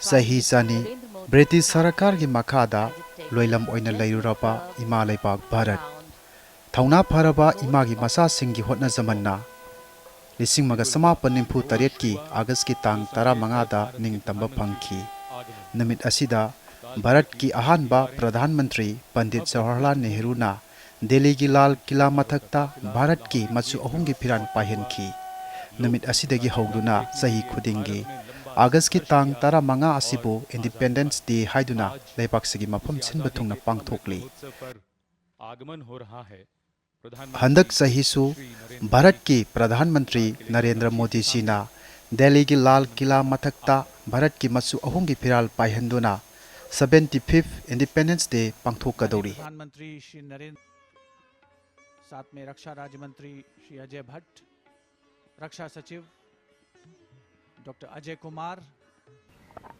Sahi Sani, British Sarakar ki Makada, Loilam Oina Lairapa, Ima Leipak Bharat. Thauna Pharaba Ima gi Masa Singh gi Hotna Zamanna. Lising Maga Samapa Nimpu Tariet ki August ki Tang Tara Mangada Ning Tamba Phangki. Namit Asida, Bharat ki Ahanba Pradhan Mantri Pandit Jawaharlal Nehru na Delhi ki Lal Kila Mathakta Bharat ki Machu Ahum gi Phiran Pahenki. Namit Asidagi Hauduna Sahi Khudingi. August ki tang tara manga asibu Independence Day haiduna leipak sigi mafam sinba thungna pangthokli. Handak sahisu Bharat ki Pradhan Mantri Narendra Modi sina Delhi ki Lal Kila mathakta Bharat ki masu ahum gi phiral paihanduna 75th Independence Day pangthokadori. प्रधानमंत्री श्री नरेंद्र साथ में रक्षा राज्य मंत्री श्री अजय भट्ट, रक्षा सचिव doctor Ajay Kumar,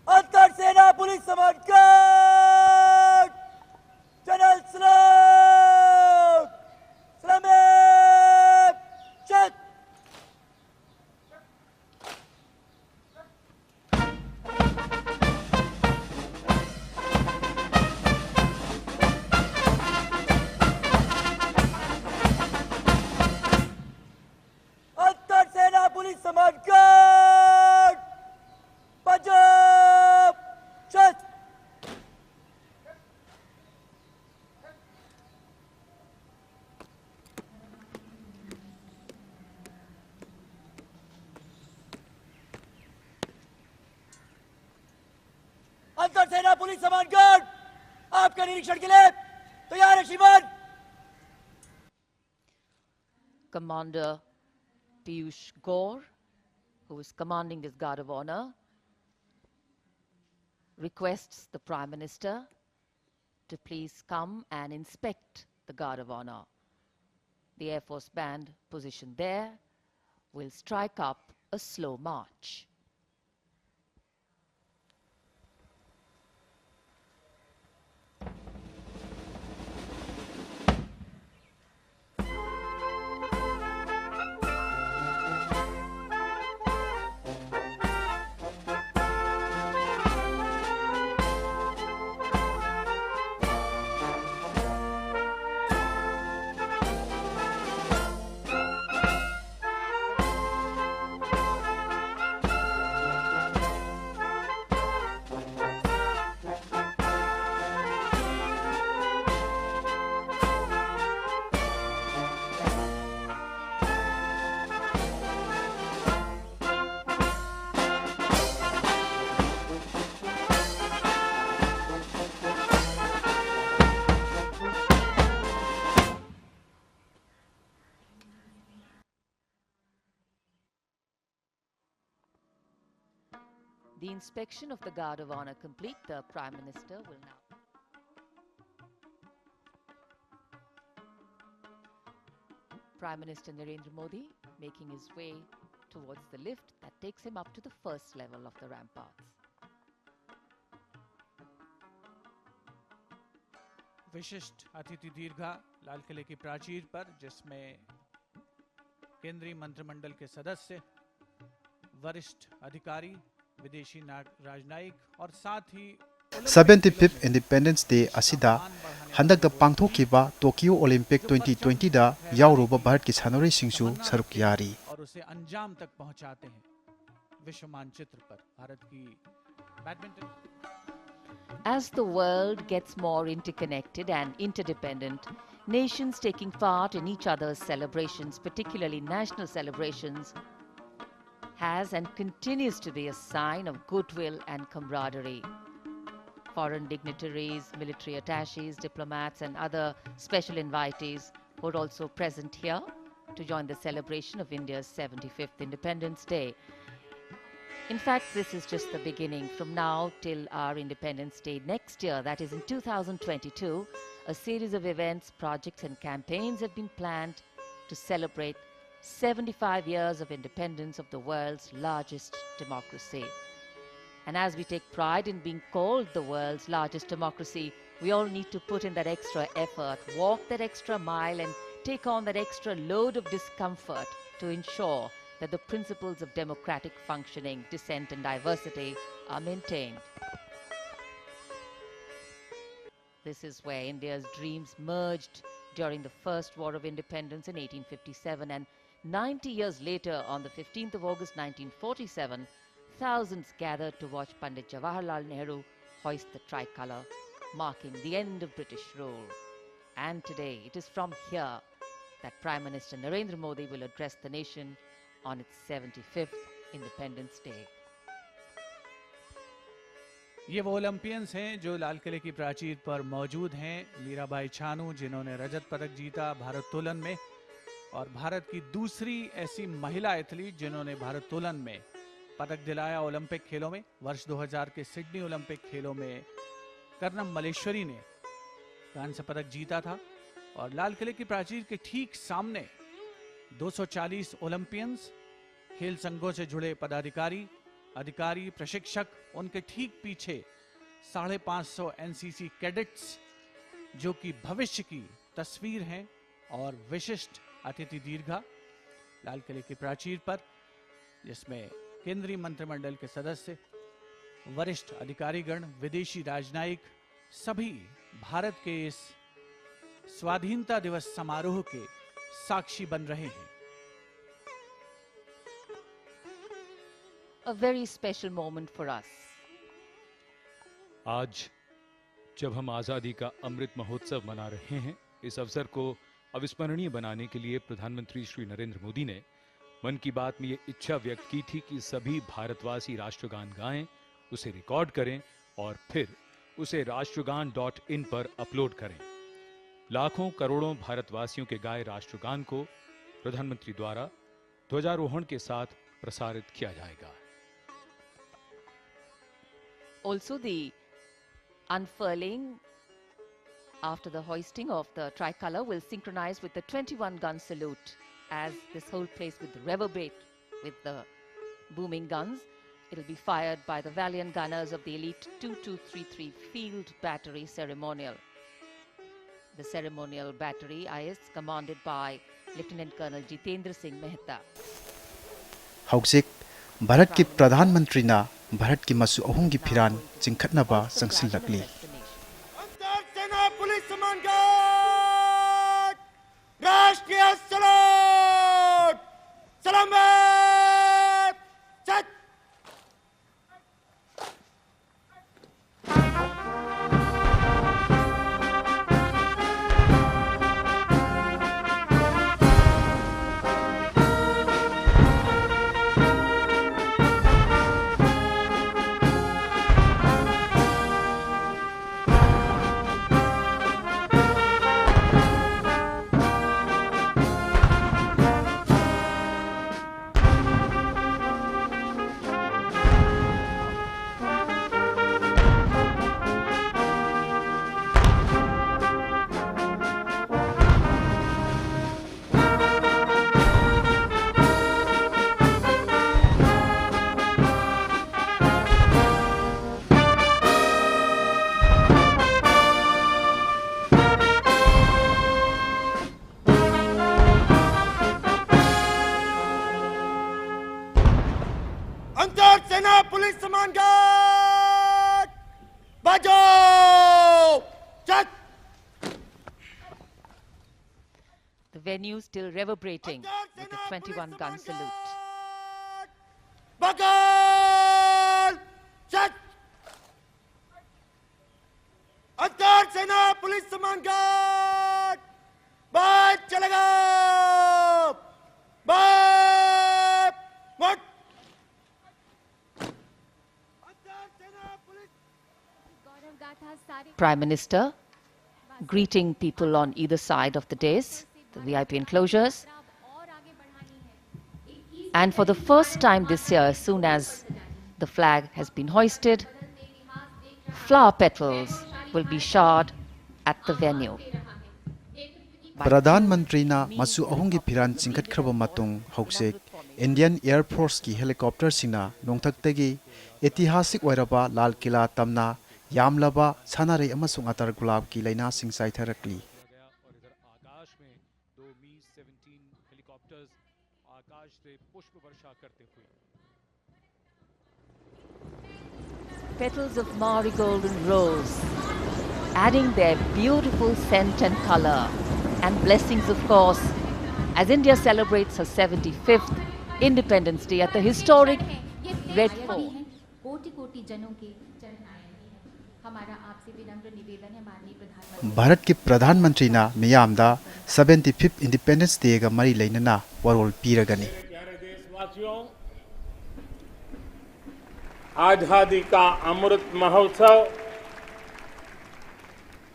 अंतर सेना police सम्मान guard, general सलाम, सलाम, चेक। अंतर सेना पुलिस सम्मान गार्ड, पंजाब, चेक। अंतर सेना पुलिस सम्मान गार्ड आपका निरीक्षण के लिए तैयार है श्रीमान। Commander Piyush Gore, who is commanding this Guard of Honor, requests the Prime Minister to please come and inspect the Guard of Honor. The Air Force Band positioned there will strike up a slow march. The inspection of the Guard of Honor complete, the Prime Minister will now... Prime Minister Narendra Modi making his way towards the lift that takes him up to the first level of the ramparts. विशिष्ट अतिथि दीर्घा लाल किले की प्राचीर पर, जिसमें केंद्रीय मंत्रिमंडल के सदस्य, वरिष्ठ अधिकारी, विदेशी राजनयिक और साथ ही 75th Independence Day asida handak da pangthokiba Tokyo Olympic 2020 da yauruba Bharat ki sanori singsu saruk yari. और उसे अंजाम तक पहुंचाते हैं। विश्व मानचित्र पर भारत की badminton. As the world gets more interconnected and interdependent, nations taking part in each other's celebrations, particularly national celebrations, has and continues to be a sign of goodwill and camaraderie. Foreign dignitaries, military attaches, diplomats and other special invitees were also present here to join the celebration of India's 75th Independence Day. In fact, this is just the beginning. From now till our Independence Day next year, that is in 2022, a series of events, projects and campaigns have been planned to celebrate 75 years of independence of the world's largest democracy. And as we take pride in being called the world's largest democracy, we all need to put in that extra effort, walk that extra mile and take on that extra load of discomfort to ensure that the principles of democratic functioning, dissent and diversity are maintained. This is where India's dreams merged during the First War of Independence in 1857, and 90 years later, on the 15th of August 1947, thousands gathered to watch Pandit Jawaharlal Nehru hoist the tricolour, marking the end of British rule. And today, it is from here that Prime Minister Narendra Modi will address the nation on its 75th Independence Day. ये वो Olympians हैं जो लाल किले की प्राचीर पर मौजूद हैं। मीराबाई चानू, जिन्होंने रजत पदक जीता भारोत्तोलन में, और भारत की दूसरी ऐसी महिला एथलीट जिन्होंने भारोत्तोलन में पदक दिलाया ओलंपिक खेलों में। वर्ष 2000 के सिडनी ओलंपिक खेलों में कर्नम मलेश्वरी ने कांस्य पदक जीता था। और लाल किले की प्राचीर के ठीक सामने 240 ओलंपियंस, खेल संघों से जुड़े पदाधिकारी, अधिकारी, प्रशिक्षक, उनके ठीक पीछे 550 एनसीसी कैडेट्स, जो कि भविष्य की तस्वीर हैं, और विशिष्ट अतिथि दीर्घा लाल किले की प्राचीर पर, जिसमें केंद्रीय मंत्रिमंडल के सदस्य, वरिष्ठ अधिकारीगण, विदेशी राजनयिक, सभी भारत के इस स्वाधीनता दिवस समारोह के साक्षी बन रहे हैं। A very special moment for us. आज जब हम आज़ादी का अमृत महोत्सव मना रहे हैं, इस अवसर को अविस्मरणीय बनाने के लिए प्रधानमंत्री श्री नरेंद्र मोदी ने मन की बात में ये इच्छा व्यक्त की थी कि सभी भारतवासी राष्ट्रगान गाएं, उसे रिकॉर्ड करें और फिर उसे राष्ट्रगान.in पर अपलोड करें। लाखों करोड़ों भारतवासियों के गाए राष्ट्रगान को प्रधानमंत्री द्वारा ध्वजारोहण के साथ प्रसारित किया जाएगा। Also, the unfurling after the hoisting of the tricolour will synchronize with the 21-gun salute, as this whole place will reverberate with the booming guns. It will be fired by the valiant gunners of the elite 2233 Field Battery Ceremonial. The ceremonial battery is commanded by Lieutenant Colonel Jitendra Singh Mehta. हौजिक Bharat की प्रधानमंत्रीना भारत की मसु अहुम की फिरान चिंखतनबा संगसिलकली। अंतर सेना police सम्मान guard, राष्ट्रीय सलाम, सलामत, सत। अंतर सेना पुलिस सम्मान गार्ड, बजाओ, चट। The venue still reverberating with the 21-gun salute. बगाल, चट। अंतर सेना पुलिस सम्मान गार्ड, बात चलेगा, बात, मत। Prime Minister greeting people on either side of the dais, the VIP enclosures. And for the first time this year, as soon as the flag has been hoisted, flower petals will be showered at the venue. प्रधानमंत्रीना मसु अहुम की फिरान चिंखतखरब मतुंग हौजिक Indian air force की helicopter सिंगना नोंथक्तगी ऐतिहासिक ओइरबा लाल किला तमना यामलबा सानारे अमसुंग अतर गुलाब की लाइना सिंह साइथरकली। और इधर आकाश में दो मी-17 helicopters आकाश से पुष्प वर्षा करते हुए। Petals of marigold and rose, adding their beautiful scent and color, and blessings, of course, as India celebrates her 75th Independence Day at the historic Red Fort. कोटि-कोटि जनों के चरण आए हैं। हमारा आपसे विनम्र निवेदन है माननीय प्रधानमंत्री भारत के प्रधानमंत्री ना मियामदा 75th इंडिपेंडेंस डे का मरी लेना वरोल पीरगनी। प्यारे देशवासियों, आजादी का अमृत महोत्सव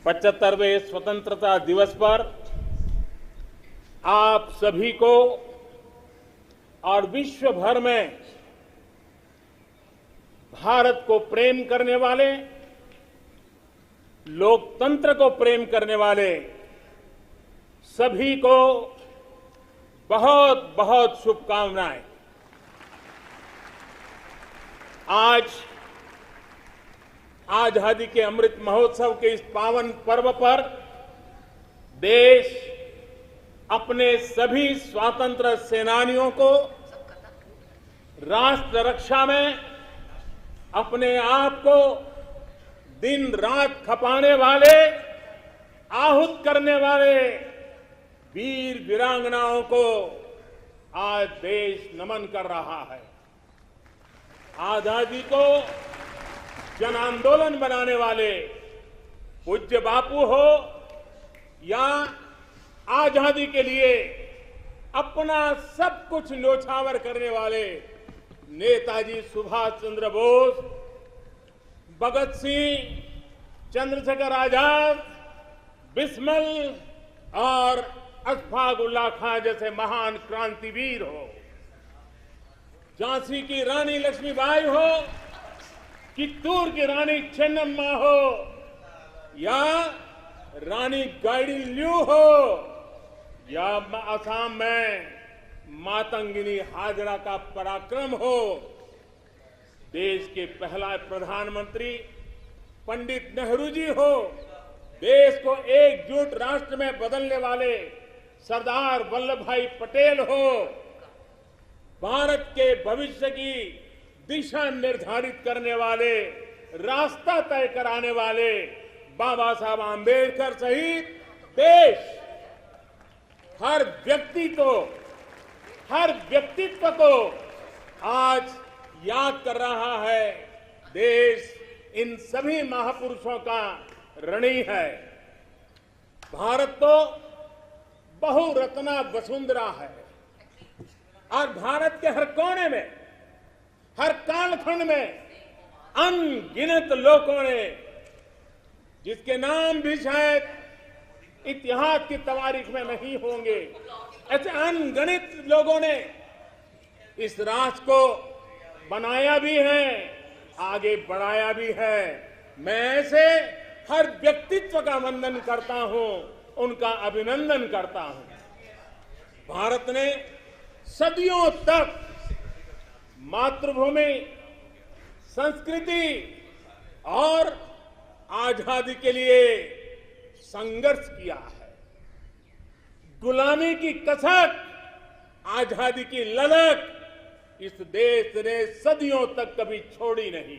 75वें स्वतंत्रता दिवस पर आप सभी को और विश्व भर में भारत को प्रेम करने वाले, लोकतंत्र को प्रेम करने वाले सभी को बहुत बहुत शुभकामनाएं। आज आजादी के अमृत महोत्सव के इस पावन पर्व पर देश अपने सभी स्वतंत्र सेनानियों को राष्ट्र रक्षा में अपने आप को दिन रात खपाने वाले, आहूत करने वाले वीर वीरांगनाओं को आज देश नमन कर रहा है। आजादी को जन आंदोलन बनाने वाले पूज्य बापू हो या आजादी के लिए अपना सब कुछ न्योछावर करने वाले नेताजी सुभाष चंद्र बोस, भगत सिंह, चंद्रशेखर आजाद, बिस्मिल और अशफाक उल्लाह खां जैसे महान क्रांतिवीर हो, झांसी की रानी लक्ष्मीबाई हो, चित्तूर की रानी चेन्नम्मा हो या रानी गाइडिंलियू हो या असम में मातंगिनी हाजरा का पराक्रम हो, देश के पहला प्रधानमंत्री पंडित नेहरू जी हो, देश को एकजुट राष्ट्र में बदलने वाले सरदार वल्लभ भाई पटेल हो, भारत के भविष्य की दिशा निर्धारित करने वाले, रास्ता तय कराने वाले बाबा साहब आंबेडकर सहित देश हर व्यक्तित्व को आज याद कर रहा है। देश इन सभी महापुरुषों का ऋणी है। भारत तो बहुरत्ना वसुंधरा है और भारत के हर कोने में, हर कालखंड में अनगिनत लोगों ने, जिसके नाम भी शायद इतिहास की तवारीख में नहीं होंगे, ऐसे अनगिनत लोगों ने इस राष्ट्र को बनाया भी है, आगे बढ़ाया भी है। मैं ऐसे हर व्यक्तित्व का वंदन करता हूं, उनका अभिनंदन करता हूं। भारत ने सदियों तक मातृभूमि, संस्कृति और आजादी के लिए संघर्ष किया है। गुलामी की कसक, आजादी की ललक इस देश ने सदियों तक कभी छोड़ी नहीं।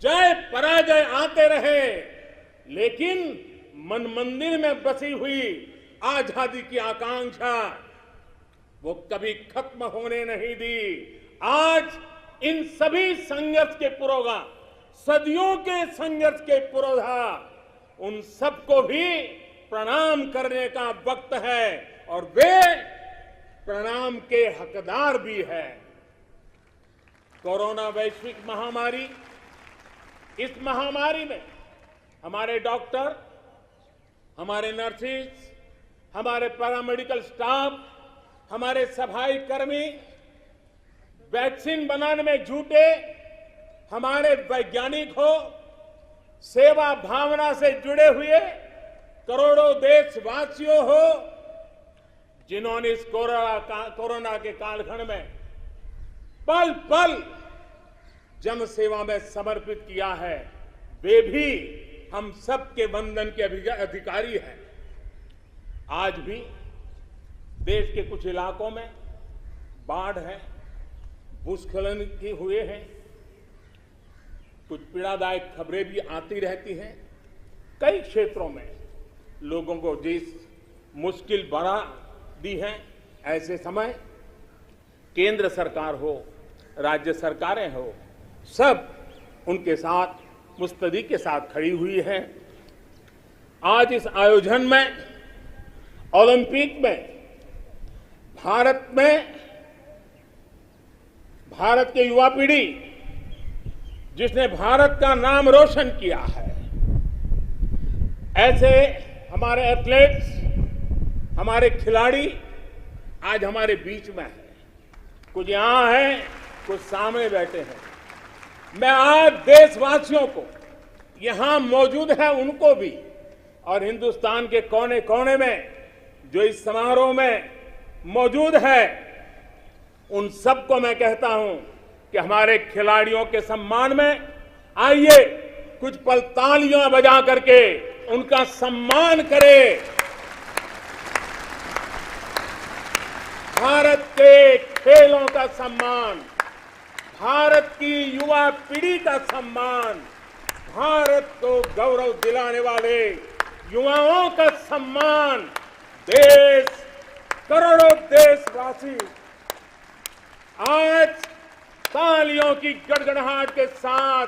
जय पराजय आते रहे, लेकिन मन मंदिर में बसी हुई आजादी की आकांक्षा वो कभी खत्म होने नहीं दी। आज इन सभी संघर्ष के पुरोधा, सदियों के संघर्ष के पुरोधा, उन सबको भी प्रणाम करने का वक्त है और वे प्रणाम के हकदार भी है। कोरोना वैश्विक महामारी, इस महामारी में हमारे डॉक्टर, हमारे नर्सेज, हमारे पैरामेडिकल स्टाफ, हमारे सफाई कर्मी वैक्सीन बनाने में जुटे, हमारे वैज्ञानिक हो, सेवा भावना से जुड़े हुए करोड़ों देशवासियों हो, जिन्होंने इस कोरोना के कालखंड में पल पल जन सेवा में समर्पित किया है, वे भी हम सबके वंदन के अधिकारी हैं। आज भी देश के कुछ इलाकों में बाढ़ है, भूस्खलन की हुए हैं, कुछ पीड़ादायक खबरें भी आती रहती हैं। कई क्षेत्रों में लोगों को जिस मुश्किल बढ़ा दी है, ऐसे समय केंद्र सरकार हो, राज्य सरकारें हो, सब उनके साथ मुस्तैदी के साथ खड़ी हुई है। आज इस आयोजन में, ओलंपिक में, भारत के युवा पीढ़ी जिसने भारत का नाम रोशन किया है, ऐसे हमारे एथलीट्स, हमारे खिलाड़ी आज हमारे बीच में हैं। कुछ यहां हैं, कुछ सामने बैठे हैं। मैं आज देशवासियों को, यहां मौजूद है उनको भी, और हिंदुस्तान के कोने कोने में जो इस समारोह में मौजूद है, उन सबको मैं कहता हूं कि हमारे खिलाड़ियों के सम्मान में आइए कुछ पल तालियां बजा करके उनका सम्मान करें। भारत के खेलों का सम्मान, भारत की युवा पीढ़ी का सम्मान, भारत को गौरव दिलाने वाले युवाओं का सम्मान, देश, करोड़ों देशवासी आज तालियों की गड़गड़ाहट के साथ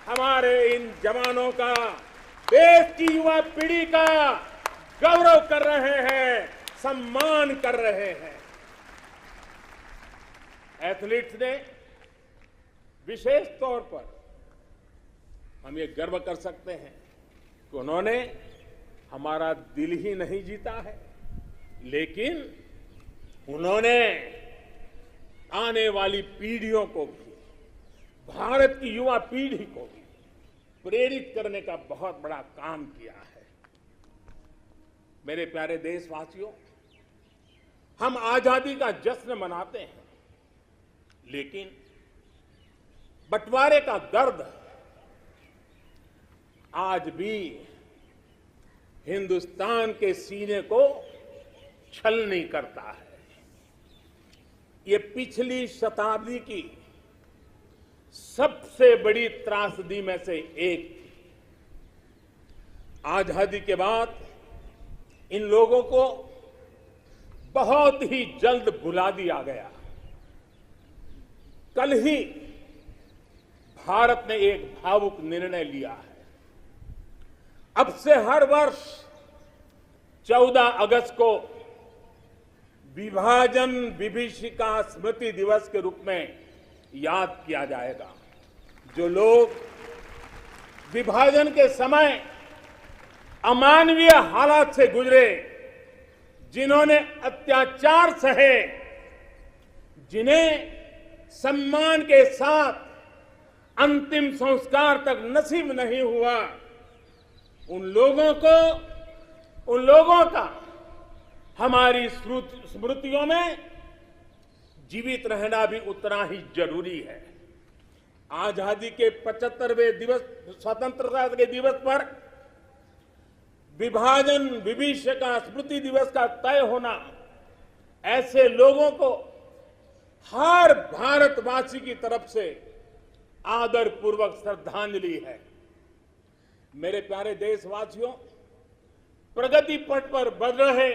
हमारे इन जवानों का, देश की युवा पीढ़ी का गौरव कर रहे हैं, सम्मान कर रहे हैं। एथलीट्स ने विशेष तौर पर हम ये गर्व कर सकते हैं कि उन्होंने हमारा दिल ही नहीं जीता है, लेकिन उन्होंने आने वाली पीढ़ियों को भी, भारत की युवा पीढ़ी को भी प्रेरित करने का बहुत बड़ा काम किया है। मेरे प्यारे देशवासियों, हम आजादी का जश्न मनाते हैं, लेकिन बंटवारे का दर्द आज भी हिंदुस्तान के सीने को छलनी करता है। ये पिछली शताब्दी की सबसे बड़ी त्रासदी में से एक थी। आजादी के बाद इन लोगों को बहुत ही जल्द भुला दिया गया। कल ही भारत ने एक भावुक निर्णय लिया है। अब से हर वर्ष 14 अगस्त को विभाजन विभीषिका स्मृति दिवस के रूप में याद किया जाएगा। जो लोग विभाजन के समय अमानवीय हालात से गुजरे, जिन्होंने अत्याचार सहे, जिन्हें सम्मान के साथ अंतिम संस्कार तक नसीब नहीं हुआ, उन लोगों का हमारी स्मृतियों में जीवित रहना भी उतना ही जरूरी है। आजादी के 75वें दिवस, स्वतंत्रता के दिवस पर विभाजन विभीषिका स्मृति दिवस का तय होना ऐसे लोगों को हर भारतवासी की तरफ से आदर पूर्वक श्रद्धांजलि है। मेरे प्यारे देशवासियों, प्रगति पथ पर बढ़ रहे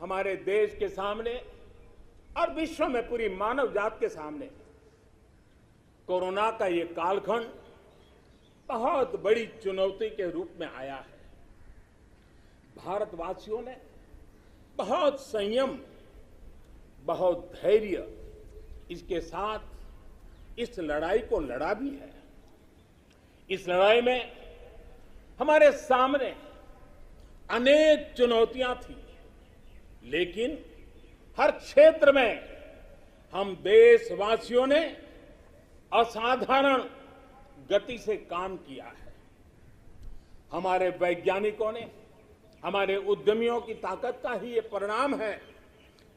हमारे देश के सामने और विश्व में पूरी मानव जात के सामने कोरोना का ये कालखंड बहुत बड़ी चुनौती के रूप में आया है। भारतवासियों ने बहुत संयम, बहुत धैर्य इसके साथ इस लड़ाई को लड़ा भी है। इस लड़ाई में हमारे सामने अनेक चुनौतियां थी, लेकिन हर क्षेत्र में हम देशवासियों ने असाधारण गति से काम किया है। हमारे वैज्ञानिकों ने, हमारे उद्यमियों की ताकत का ही ये परिणाम है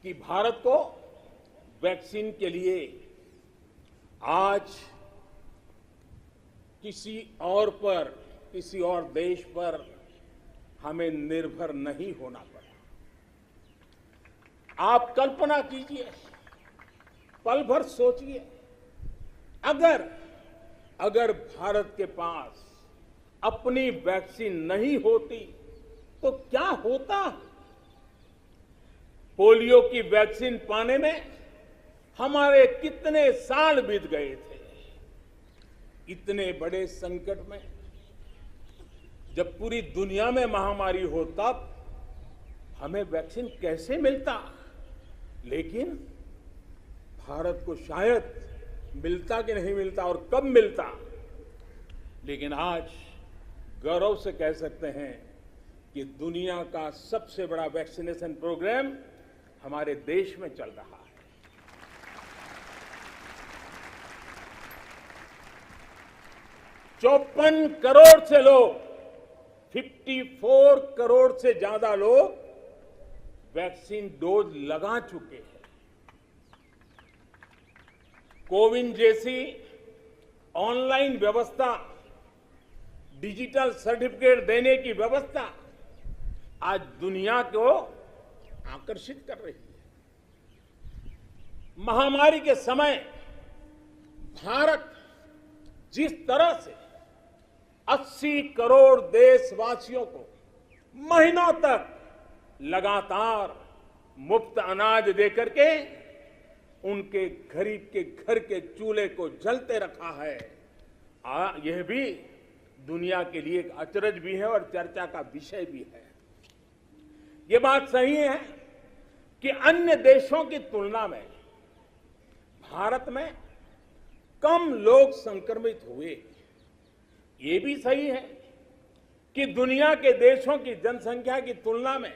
कि भारत को वैक्सीन के लिए आज किसी और देश पर हमें निर्भर नहीं होना पड़ा। आप कल्पना कीजिए, पल भर सोचिए, अगर भारत के पास अपनी वैक्सीन नहीं होती तो क्या होता। पोलियो की वैक्सीन पाने में हमारे कितने साल बीत गए थे। इतने बड़े संकट में जब पूरी दुनिया में महामारी हो तब हमें वैक्सीन कैसे मिलता। लेकिन भारत को शायद मिलता कि नहीं मिलता और कब मिलता, लेकिन आज गौरव से कह सकते हैं कि दुनिया का सबसे बड़ा वैक्सीनेशन प्रोग्राम हमारे देश में चल रहा है। 54 करोड़ से लोग, 54 करोड़ से ज्यादा लोग वैक्सीन डोज लगा चुके हैं। कोविन जैसी ऑनलाइन व्यवस्था, डिजिटल सर्टिफिकेट देने की व्यवस्था आज दुनिया को आकर्षित कर रही है। महामारी के समय भारत जिस तरह से 80 करोड़ देशवासियों को महीनों तक लगातार मुफ्त अनाज देकर के उनके गरीब के घर के चूल्हे को जलते रखा है, यह भी दुनिया के लिए एक अचरज भी है और चर्चा का विषय भी है। ये बात सही है कि अन्य देशों की तुलना में भारत में कम लोग संक्रमित हुए। ये भी सही है कि दुनिया के देशों की जनसंख्या की तुलना में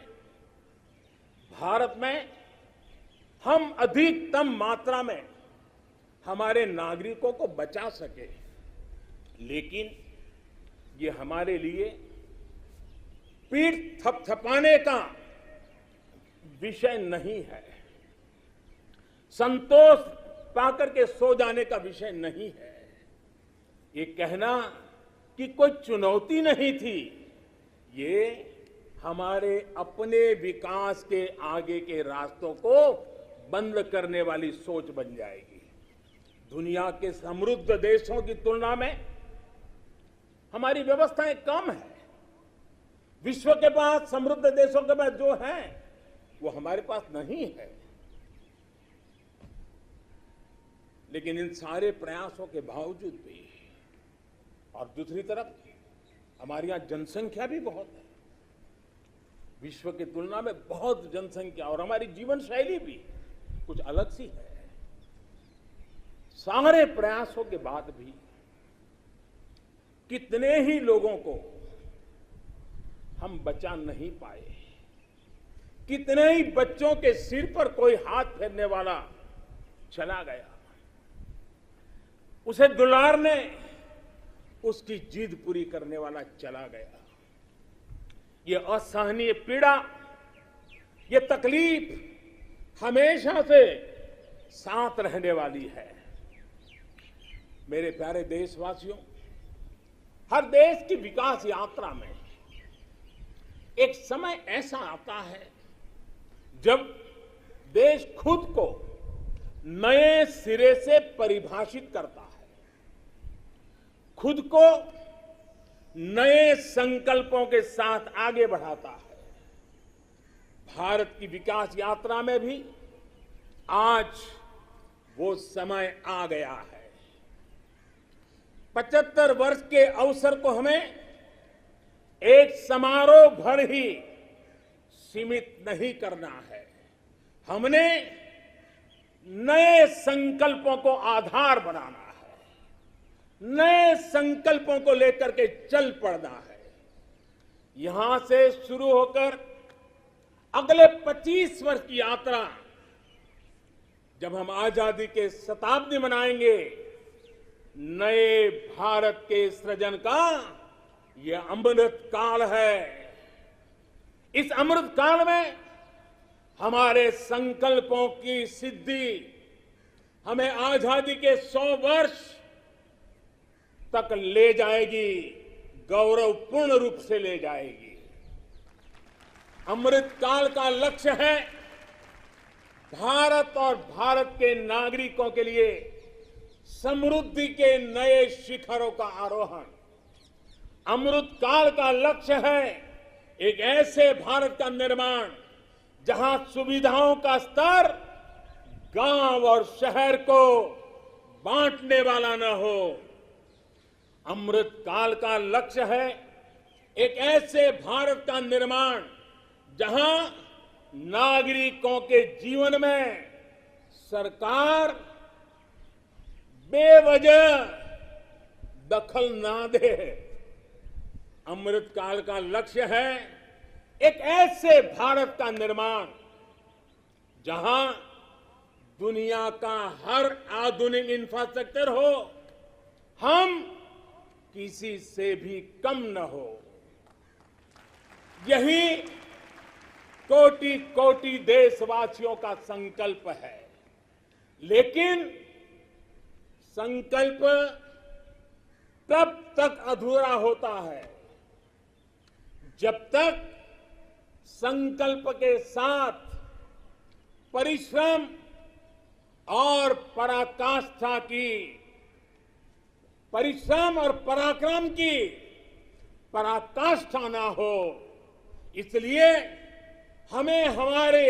भारत में हम अधिकतम मात्रा में हमारे नागरिकों को बचा सके। लेकिन ये हमारे लिए पीठ थपथपाने का विषय नहीं है, संतोष पाकर के सो जाने का विषय नहीं है। ये कहना कि कोई चुनौती नहीं थी, ये हमारे अपने विकास के आगे के रास्तों को बंद करने वाली सोच बन जाएगी। दुनिया के समृद्ध देशों की तुलना में हमारी व्यवस्थाएं कम है। विश्व के पास, समृद्ध देशों के पास जो है वो हमारे पास नहीं है। लेकिन इन सारे प्रयासों के बावजूद भी, और दूसरी तरफ हमारे यहां जनसंख्या भी बहुत है, विश्व की तुलना में बहुत जनसंख्या, और हमारी जीवन शैली भी कुछ अलग सी है। सारे प्रयासों के बाद भी कितने ही लोगों को हम बचा नहीं पाए। कितने ही बच्चों के सिर पर कोई हाथ फेरने वाला चला गया, उसे दुलारने, उसकी जिद पूरी करने वाला चला गया। ये असहनीय पीड़ा, ये तकलीफ हमेशा से साथ रहने वाली है। मेरे प्यारे देशवासियों, हर देश की विकास यात्रा में एक समय ऐसा आता है जब देश खुद को नए सिरे से परिभाषित करता है, खुद को नए संकल्पों के साथ आगे बढ़ाता है। भारत की विकास यात्रा में भी आज वो समय आ गया है। 75 वर्ष के अवसर को हमें एक समारोह भर ही सीमित नहीं करना है। हमने नए संकल्पों को आधार बनाना है, नए संकल्पों को लेकर के चल पड़ना है। यहां से शुरू होकर अगले 25 वर्ष की यात्रा, जब हम आजादी के शताब्दी मनाएंगे, नए भारत के सृजन का यह अमृत काल है। इस अमृत काल में हमारे संकल्पों की सिद्धि हमें आजादी के 100 वर्ष तक ले जाएगी, गौरवपूर्ण रूप से ले जाएगी। अमृत काल का लक्ष्य है भारत और भारत के नागरिकों के लिए समृद्धि के नए शिखरों का आरोहण। अमृत काल का लक्ष्य है एक ऐसे भारत का निर्माण जहां सुविधाओं का स्तर गांव और शहर को बांटने वाला न हो। अमृत काल का लक्ष्य है एक ऐसे भारत का निर्माण जहां नागरिकों के जीवन में सरकार बेवजह दखल ना दे। अमृत काल का लक्ष्य है एक ऐसे भारत का निर्माण जहां दुनिया का हर आधुनिक इंफ्रास्ट्रक्चर हो, हम किसी से भी कम न हो। यही कोटि कोटि देशवासियों का संकल्प है। लेकिन संकल्प तब तक अधूरा होता है जब तक संकल्प के साथ परिश्रम और पराकाष्ठा की, परिश्रम और पराक्रम की पराकाष्ठा ना हो। इसलिए हमें हमारे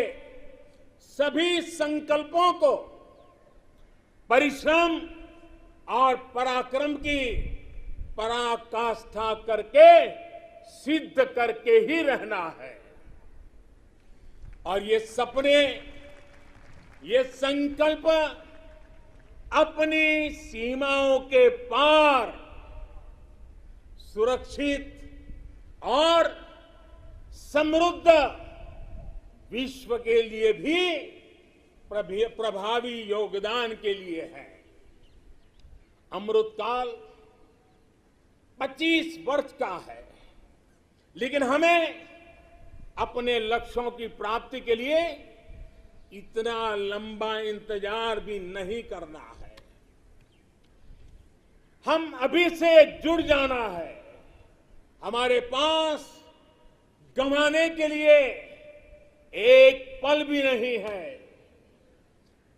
सभी संकल्पों को परिश्रम और पराक्रम की पराकाष्ठा करके सिद्ध करके ही रहना है। और ये सपने, ये संकल्प अपनी सीमाओं के पार सुरक्षित और समृद्ध विश्व के लिए भी प्रभावी योगदान के लिए है। अमृतकाल 25 वर्ष का है, लेकिन हमें अपने लक्ष्यों की प्राप्ति के लिए इतना लंबा इंतजार भी नहीं करना है। हम अभी से जुड़ जाना है। हमारे पास गंवाने के लिए एक पल भी नहीं है।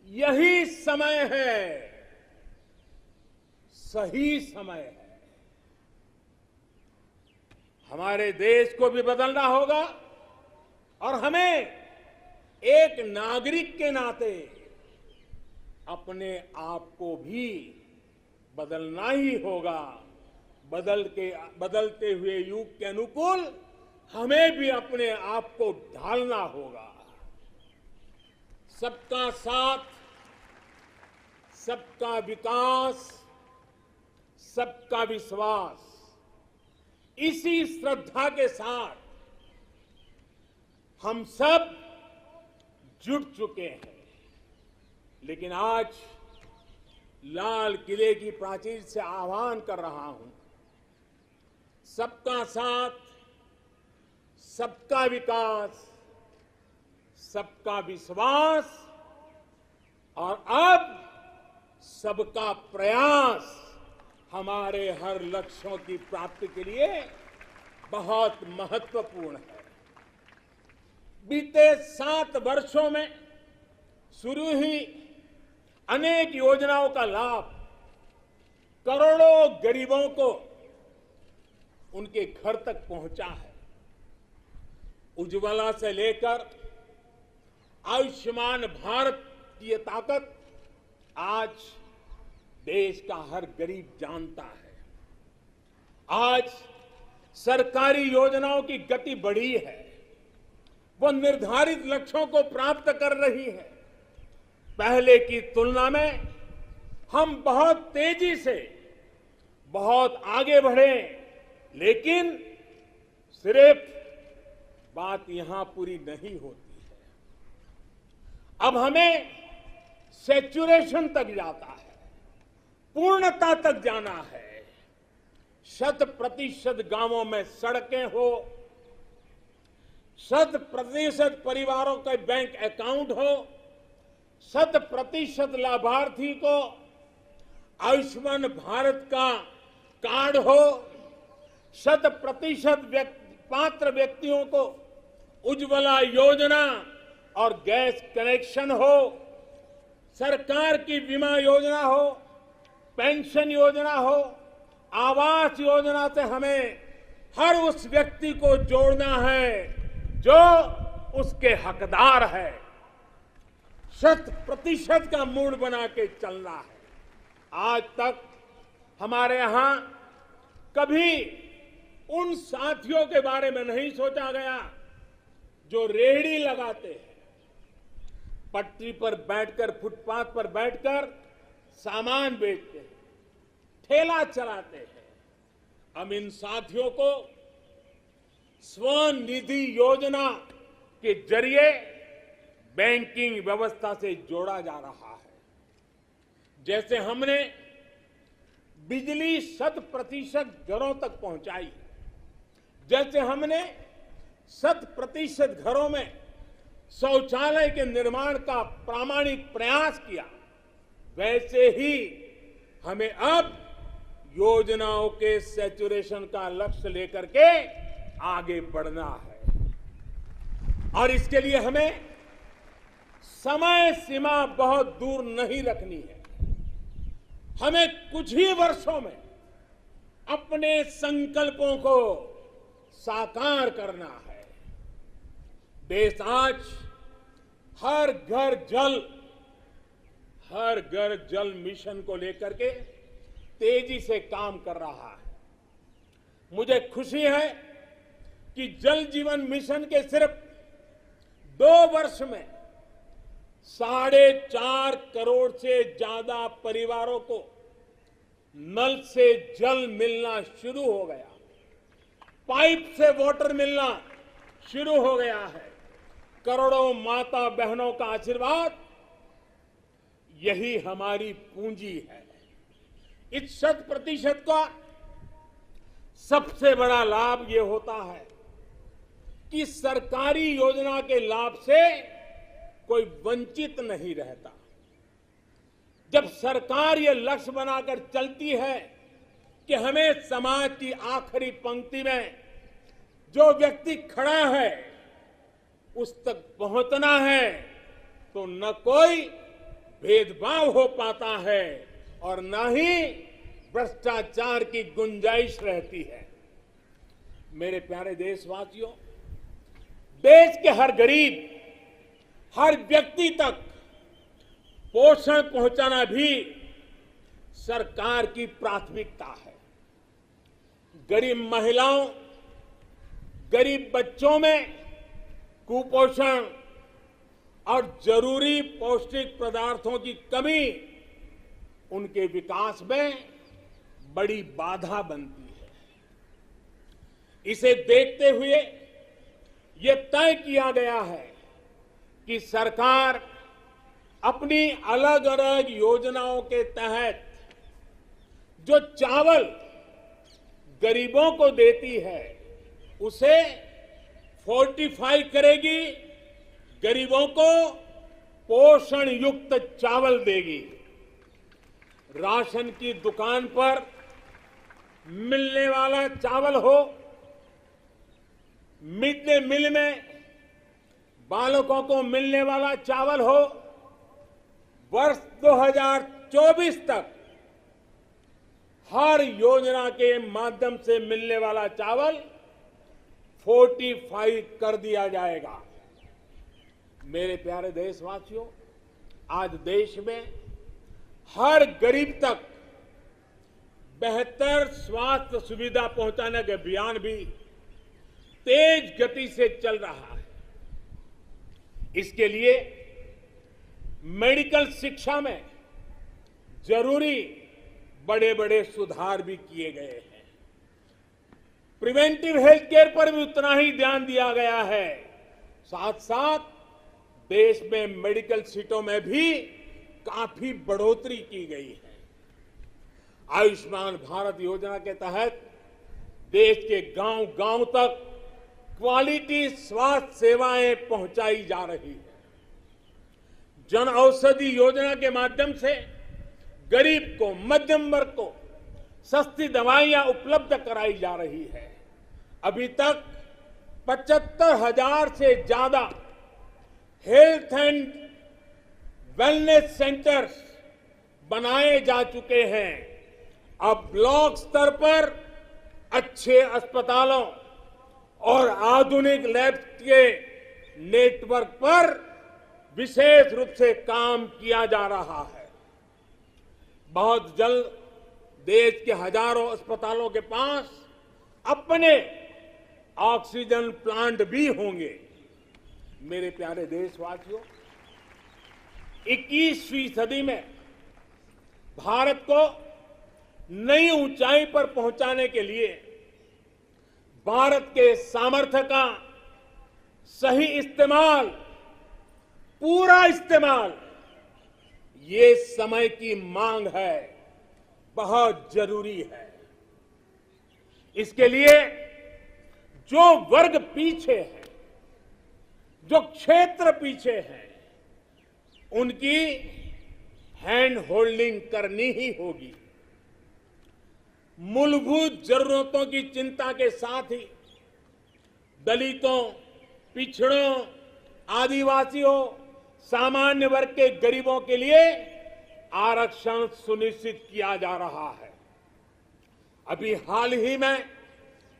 यही समय है, सही समय है। हमारे देश को भी बदलना होगा और हमें एक नागरिक के नाते अपने आप को भी बदलना ही होगा। बदलते हुए युग के अनुकूल हमें भी अपने आप को ढालना होगा। सबका साथ, सबका विकास, सबका विश्वास, इसी श्रद्धा के साथ हम सब जुट चुके हैं। लेकिन आज लाल किले की प्राचीर से आह्वान कर रहा हूं, सबका साथ, सबका विकास, सबका विश्वास और अब सबका प्रयास हमारे हर लक्ष्यों की प्राप्ति के लिए बहुत महत्वपूर्ण है। बीते 7 वर्षों में शुरू हुई अनेक योजनाओं का लाभ करोड़ों गरीबों को उनके घर तक पहुंचा है। उज्ज्वला से लेकर आयुष्मान भारत की ये ताकत आज देश का हर गरीब जानता है। आज सरकारी योजनाओं की गति बढ़ी है, वो निर्धारित लक्ष्यों को प्राप्त कर रही है। पहले की तुलना में हम बहुत तेजी से बहुत आगे बढ़े, लेकिन सिर्फ बात यहां पूरी नहीं होती है। अब हमें सैचुरेशन तक जाता है, पूर्णता तक जाना है। 100% गांवों में सड़कें हो, 100% परिवारों के बैंक अकाउंट हो, 100% लाभार्थी को आयुष्मान भारत का कार्ड हो, 100% पात्र व्यक्तियों को उज्ज्वला योजना और गैस कनेक्शन हो, सरकार की बीमा योजना हो, पेंशन योजना हो, आवास योजना से हमें हर उस व्यक्ति को जोड़ना है जो उसके हकदार है। 100% का मूड बना के चलना है। आज तक हमारे यहां कभी उन साथियों के बारे में नहीं सोचा गया जो रेहड़ी लगाते हैं, पटरी पर बैठकर, फुटपाथ पर बैठकर सामान बेचते हैं, ठेला चलाते हैं। हम इन साथियों को स्वनिधि योजना के जरिए बैंकिंग व्यवस्था से जोड़ा जा रहा है। जैसे हमने बिजली 100% घरों तक पहुंचाई, जैसे हमने 100% घरों में शौचालय के निर्माण का प्रामाणिक प्रयास किया, वैसे ही हमें अब योजनाओं के सैचुरेशन का लक्ष्य लेकर के आगे बढ़ना है। और इसके लिए हमें समय सीमा बहुत दूर नहीं रखनी है। हमें कुछ ही वर्षों में अपने संकल्पों को साकार करना है। देश आज हर घर जल मिशन को लेकर के तेजी से काम कर रहा है। मुझे खुशी है कि जल जीवन मिशन के सिर्फ 2 वर्ष में 4.5 करोड़ से ज्यादा परिवारों को नल से जल मिलना शुरू हो गया, पाइप से वाटर मिलना शुरू हो गया है। करोड़ों माता बहनों का आशीर्वाद, यही हमारी पूंजी है। इस 100% का सबसे बड़ा लाभ ये होता है कि सरकारी योजना के लाभ से कोई वंचित नहीं रहता। जब सरकार ये लक्ष्य बनाकर चलती है कि हमें समाज की आखिरी पंक्ति में जो व्यक्ति खड़ा है उस तक पहुंचना है, तो न कोई भेदभाव हो पाता है और न ही भ्रष्टाचार की गुंजाइश रहती है। मेरे प्यारे देशवासियों, देश के हर गरीब, हर व्यक्ति तक पोषण पहुंचाना भी सरकार की प्राथमिकता है। गरीब महिलाओं, गरीब बच्चों में कुपोषण और जरूरी पौष्टिक पदार्थों की कमी उनके विकास में बड़ी बाधा बनती है। इसे देखते हुए ये तय किया गया है कि सरकार अपनी अलग अलग योजनाओं के तहत जो चावल गरीबों को देती है उसे फोर्टिफाई करेगी, गरीबों को पोषण युक्त चावल देगी। राशन की दुकान पर मिलने वाला चावल हो, मिड डे मील में बालकों को मिलने वाला चावल हो, वर्ष 2024 तक हर योजना के माध्यम से मिलने वाला चावल फोर्टिफाई कर दिया जाएगा। मेरे प्यारे देशवासियों, आज देश में हर गरीब तक बेहतर स्वास्थ्य सुविधा पहुंचाने का अभियान भी तेज गति से चल रहा है। इसके लिए मेडिकल शिक्षा में जरूरी बड़े बड़े सुधार भी किए गए हैं। प्रिवेंटिव हेल्थ केयर पर भी उतना ही ध्यान दिया गया है। साथ साथ देश में मेडिकल सीटों में भी काफी बढ़ोतरी की गई है। आयुष्मान भारत योजना के तहत देश के गांव-गांव तक क्वालिटी स्वास्थ्य सेवाएं पहुंचाई जा रही है। जन औषधि योजना के माध्यम से गरीब को, मध्यम वर्ग को सस्ती दवाइयां उपलब्ध कराई जा रही है। अभी तक 75,000 से ज्यादा हेल्थ एंड वेलनेस सेंटर्स बनाए जा चुके हैं। अब ब्लॉक स्तर पर अच्छे अस्पतालों और आधुनिक लैब के नेटवर्क पर विशेष रूप से काम किया जा रहा है। बहुत जल्द देश के हजारों अस्पतालों के पास अपने ऑक्सीजन प्लांट भी होंगे। मेरे प्यारे देशवासियों, 21वीं सदी में भारत को नई ऊंचाई पर पहुंचाने के लिए भारत के सामर्थ्य का सही इस्तेमाल, पूरा इस्तेमाल, ये समय की मांग है, बहुत जरूरी है। इसके लिए जो वर्ग पीछे है, जो क्षेत्र पीछे है, उनकी हैंड होल्डिंग करनी ही होगी। मूलभूत जरूरतों की चिंता के साथ ही दलितों, पिछड़ों, आदिवासियों, सामान्य वर्ग के गरीबों के लिए आरक्षण सुनिश्चित किया जा रहा है। अभी हाल ही में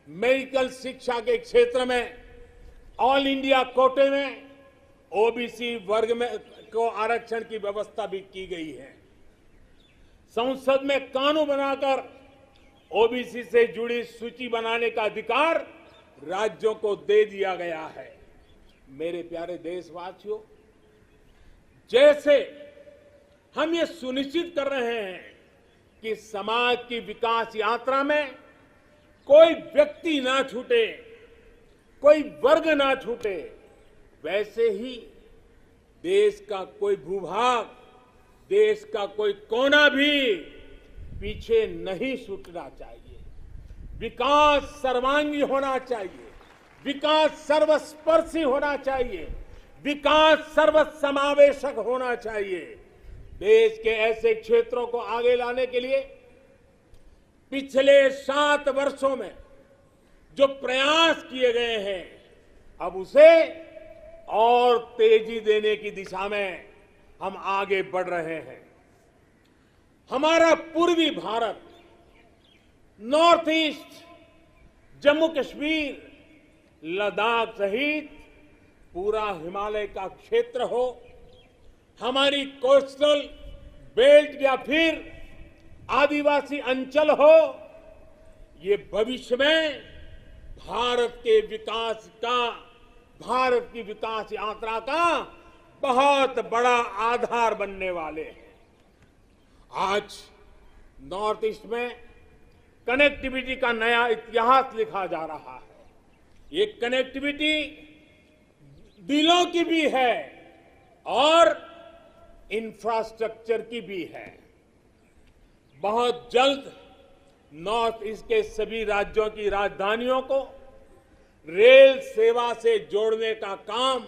मेडिकल शिक्षा के क्षेत्र में ऑल इंडिया कोटे में ओबीसी वर्ग में को आरक्षण की व्यवस्था भी की गई है। संसद में कानून बनाकर ओबीसी से जुड़ी सूची बनाने का अधिकार राज्यों को दे दिया गया है। मेरे प्यारे देशवासियों, जैसे हम ये सुनिश्चित कर रहे हैं कि समाज की विकास यात्रा में कोई व्यक्ति ना छूटे, कोई वर्ग ना छूटे, वैसे ही देश का कोई भूभाग, देश का कोई कोना भी पीछे नहीं छूटना चाहिए। विकास सर्वांगी होना चाहिए, विकास सर्वस्पर्शी होना चाहिए, विकास सर्वसमावेशक होना चाहिए। देश के ऐसे क्षेत्रों को आगे लाने के लिए पिछले 7 वर्षों में जो प्रयास किए गए हैं, अब उसे और तेजी देने की दिशा में हम आगे बढ़ रहे हैं। हमारा पूर्वी भारत, नॉर्थ ईस्ट, जम्मू कश्मीर, लद्दाख सहित पूरा हिमालय का क्षेत्र हो, हमारी कोस्टल बेल्ट या फिर आदिवासी अंचल हो, ये भविष्य में भारत के विकास का, भारत की विकास यात्रा का बहुत बड़ा आधार बनने वाले हैं। आज नॉर्थ ईस्ट में कनेक्टिविटी का नया इतिहास लिखा जा रहा है। ये कनेक्टिविटी दिलों की भी है और इंफ्रास्ट्रक्चर की भी है। बहुत जल्द नॉर्थ ईस्ट के सभी राज्यों की राजधानियों को रेल सेवा से जोड़ने का काम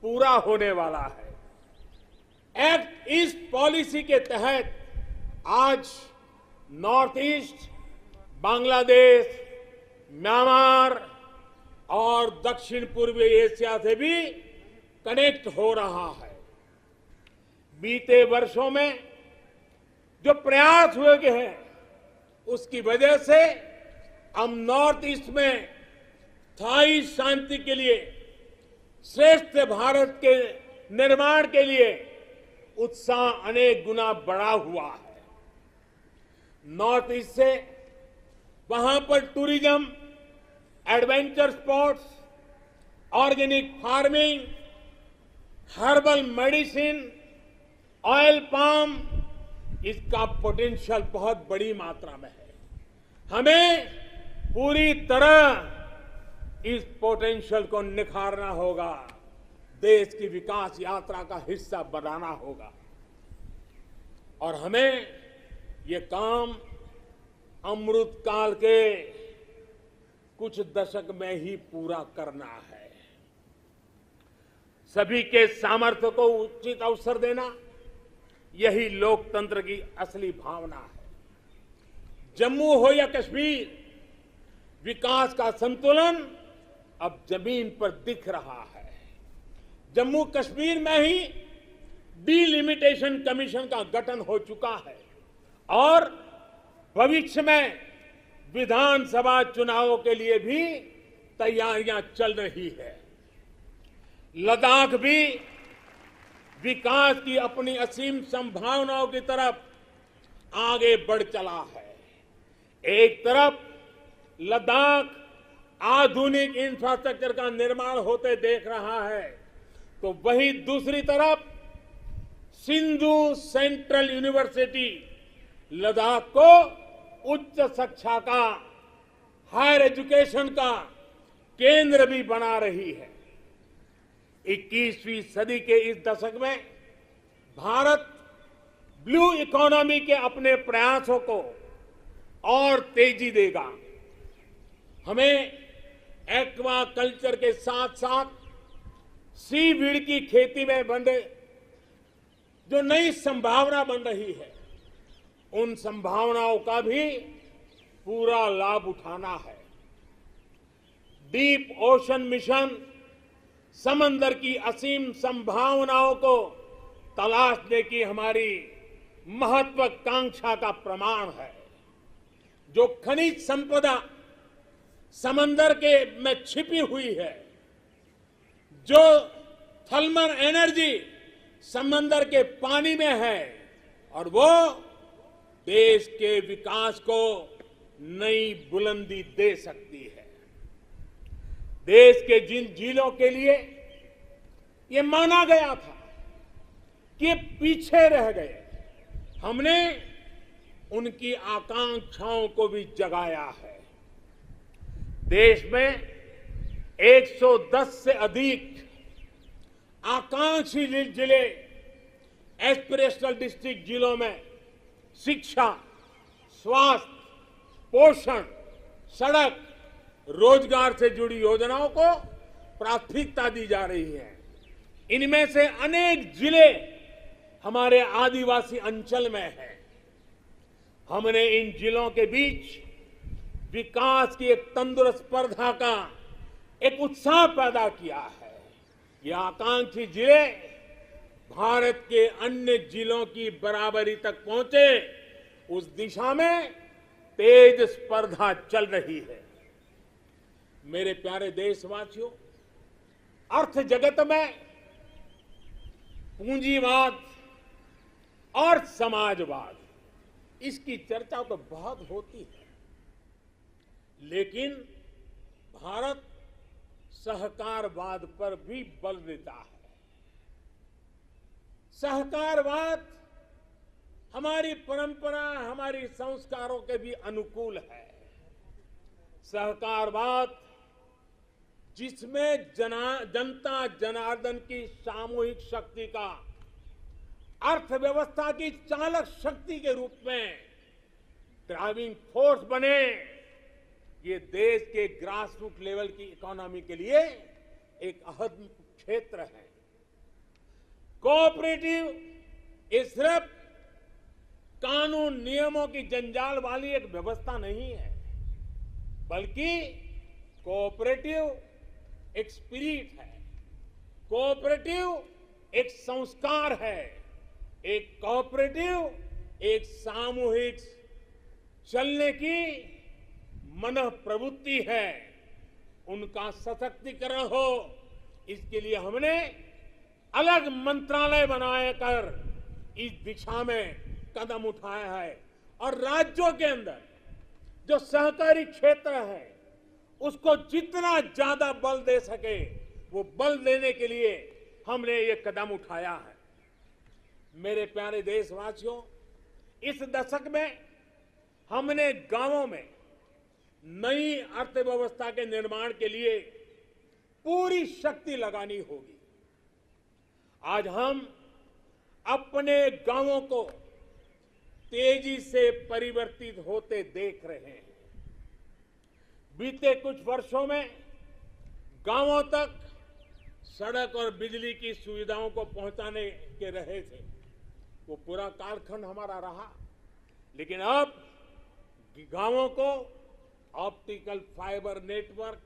पूरा होने वाला है। एक्ट ईस्ट पॉलिसी के तहत आज नॉर्थ ईस्ट बांग्लादेश, म्यांमार और दक्षिण पूर्वी एशिया से भी कनेक्ट हो रहा है। बीते वर्षों में जो प्रयास हुए हैं, उसकी वजह से हम नॉर्थ ईस्ट में स्थायी शांति के लिए, श्रेष्ठ भारत के निर्माण के लिए उत्साह अनेक गुना बढ़ा हुआ है। नॉर्थ ईस्ट से वहां पर tourism, adventure sports, organic farming, herbal medicine, oil palm, इसका पोटेंशियल बहुत बड़ी मात्रा में है। हमें पूरी तरह इस पोटेंशियल को निखारना होगा, देश की विकास यात्रा का हिस्सा बनाना होगा और हमें ये काम अमृत काल के कुछ दशक में ही पूरा करना है। सभी के सामर्थ्य को उचित अवसर देना, यही लोकतंत्र की असली भावना है। जम्मू हो या कश्मीर, विकास का संतुलन अब जमीन पर दिख रहा है। जम्मू कश्मीर में ही डिलिमिटेशन कमीशन का गठन हो चुका है और भविष्य में विधानसभा चुनावों के लिए भी तैयारियां चल रही है। लद्दाख भी विकास की अपनी असीम संभावनाओं की तरफ आगे बढ़ चला है। एक तरफ लद्दाख आधुनिक इंफ्रास्ट्रक्चर का निर्माण होते देख रहा है, तो वहीं दूसरी तरफ सिंधु सेंट्रल यूनिवर्सिटी लद्दाख को उच्च शिक्षा का, हायर एजुकेशन का केंद्र भी बना रही है। 21वीं सदी के इस दशक में भारत ब्लू इकोनॉमी के अपने प्रयासों को और तेजी देगा। हमें एक्वा कल्चर के साथ साथ सीवीड की खेती में बन रहे जो नई संभावना बन रही है, उन संभावनाओं का भी पूरा लाभ उठाना है। डीप ओशन मिशन समंदर की असीम संभावनाओं को तलाशने की हमारी महत्वाकांक्षा का प्रमाण है। जो खनिज संपदा समंदर के में छिपी हुई है, जो थर्मल एनर्जी समंदर के पानी में है, और वो देश के विकास को नई बुलंदी दे सकती है। देश के जिन जिलों के लिए ये माना गया था कि ये पीछे रह गए, हमने उनकी आकांक्षाओं को भी जगाया है। देश में 110 से अधिक आकांक्षी जिले, एस्पिरेशनल डिस्ट्रिक्ट जिलों में शिक्षा, स्वास्थ्य, पोषण, सड़क, रोजगार से जुड़ी योजनाओं को प्राथमिकता दी जा रही है। इनमें से अनेक जिले हमारे आदिवासी अंचल में हैं। हमने इन जिलों के बीच विकास की एक तंदुरुस्त स्पर्धा का एक उत्साह पैदा किया है। ये आकांक्षी जिले भारत के अन्य जिलों की बराबरी तक पहुंचे, उस दिशा में तेज स्पर्धा चल रही है। मेरे प्यारे देशवासियों, अर्थ जगत में पूंजीवाद और समाजवाद, इसकी चर्चा तो बहुत होती है, लेकिन भारत सहकारवाद पर भी बल देता है। सहकारवाद हमारी परंपरा, हमारी संस्कारों के भी अनुकूल है। सहकारवाद जिसमें जनता जनार्दन की सामूहिक शक्ति का अर्थव्यवस्था की चालक शक्ति के रूप में ड्राइविंग फोर्स बने, ये देश के ग्रासरूट लेवल की इकोनॉमी के लिए एक अहम क्षेत्र है। कोऑपरेटिव ये सिर्फ कानून नियमों की जंजाल वाली एक व्यवस्था नहीं है, बल्कि कोऑपरेटिव एक स्पिरिट है, कोऑपरेटिव एक संस्कार है, एक कोऑपरेटिव एक सामूहिक चलने की मन प्रवृत्ति है। उनका सशक्तिकरण हो, इसके लिए हमने अलग मंत्रालय बनाए कर इस दिशा में कदम उठाया है। और राज्यों के अंदर जो सहकारी क्षेत्र है, उसको जितना ज्यादा बल दे सके, वो बल देने के लिए हमने ये कदम उठाया है। मेरे प्यारे देशवासियों, इस दशक में हमने गांवों में नई अर्थव्यवस्था के निर्माण के लिए पूरी शक्ति लगानी होगी। आज हम अपने गांवों को तेजी से परिवर्तित होते देख रहे हैं। बीते कुछ वर्षों में गांवों तक सड़क और बिजली की सुविधाओं को पहुंचाने के रहे थे, वो पूरा कालखंड हमारा रहा। लेकिन अब गांवों को ऑप्टिकल फाइबर नेटवर्क,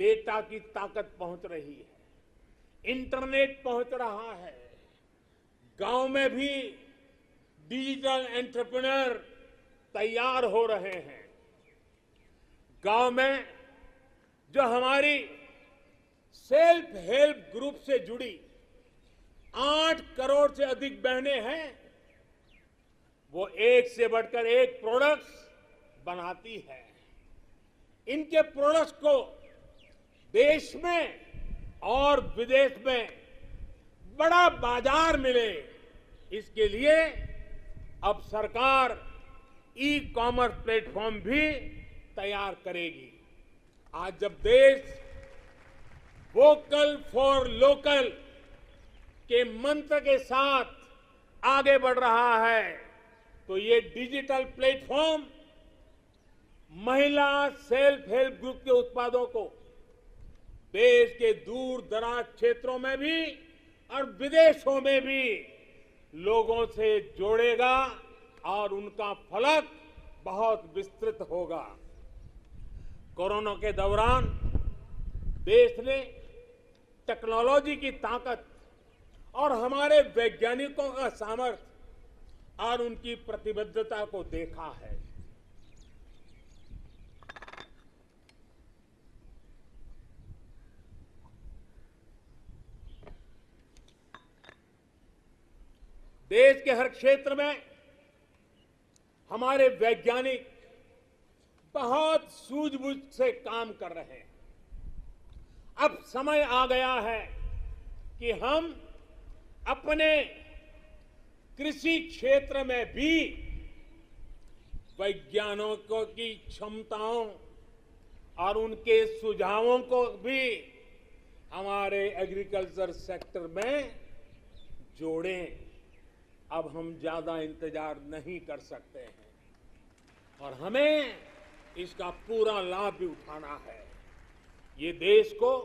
डेटा की ताकत पहुंच रही है। इंटरनेट पहुंच रहा है। गांव में भी डिजिटल एंटरप्रेन्योर तैयार हो रहे हैं। गांव में जो हमारी सेल्फ हेल्प ग्रुप से जुड़ी 8 करोड़ से अधिक बहनें हैं, वो एक से बढ़कर एक प्रोडक्ट्स बनाती है। इनके प्रोडक्ट्स को देश में और विदेश में बड़ा बाजार मिले, इसके लिए अब सरकार ई कॉमर्स प्लेटफॉर्म भी तैयार करेगी। आज जब देश वोकल फॉर लोकल के मंत्र के साथ आगे बढ़ रहा है, तो ये डिजिटल प्लेटफॉर्म महिला सेल्फ हेल्प ग्रुप के उत्पादों को देश के दूर दराज क्षेत्रों में भी और विदेशों में भी लोगों से जोड़ेगा और उनका फलक बहुत विस्तृत होगा। कोरोना के दौरान देश ने टेक्नोलॉजी की ताकत और हमारे वैज्ञानिकों का सामर्थ्य और उनकी प्रतिबद्धता को देखा है। देश के हर क्षेत्र में हमारे वैज्ञानिक बहुत सूझबूझ से काम कर रहे हैं। अब समय आ गया है कि हम अपने कृषि क्षेत्र में भी वैज्ञानिकों की क्षमताओं और उनके सुझावों को भी हमारे एग्रीकल्चर सेक्टर में जोड़ें। अब हम ज्यादा इंतजार नहीं कर सकते हैं और हमें इसका पूरा लाभ भी उठाना है। ये देश को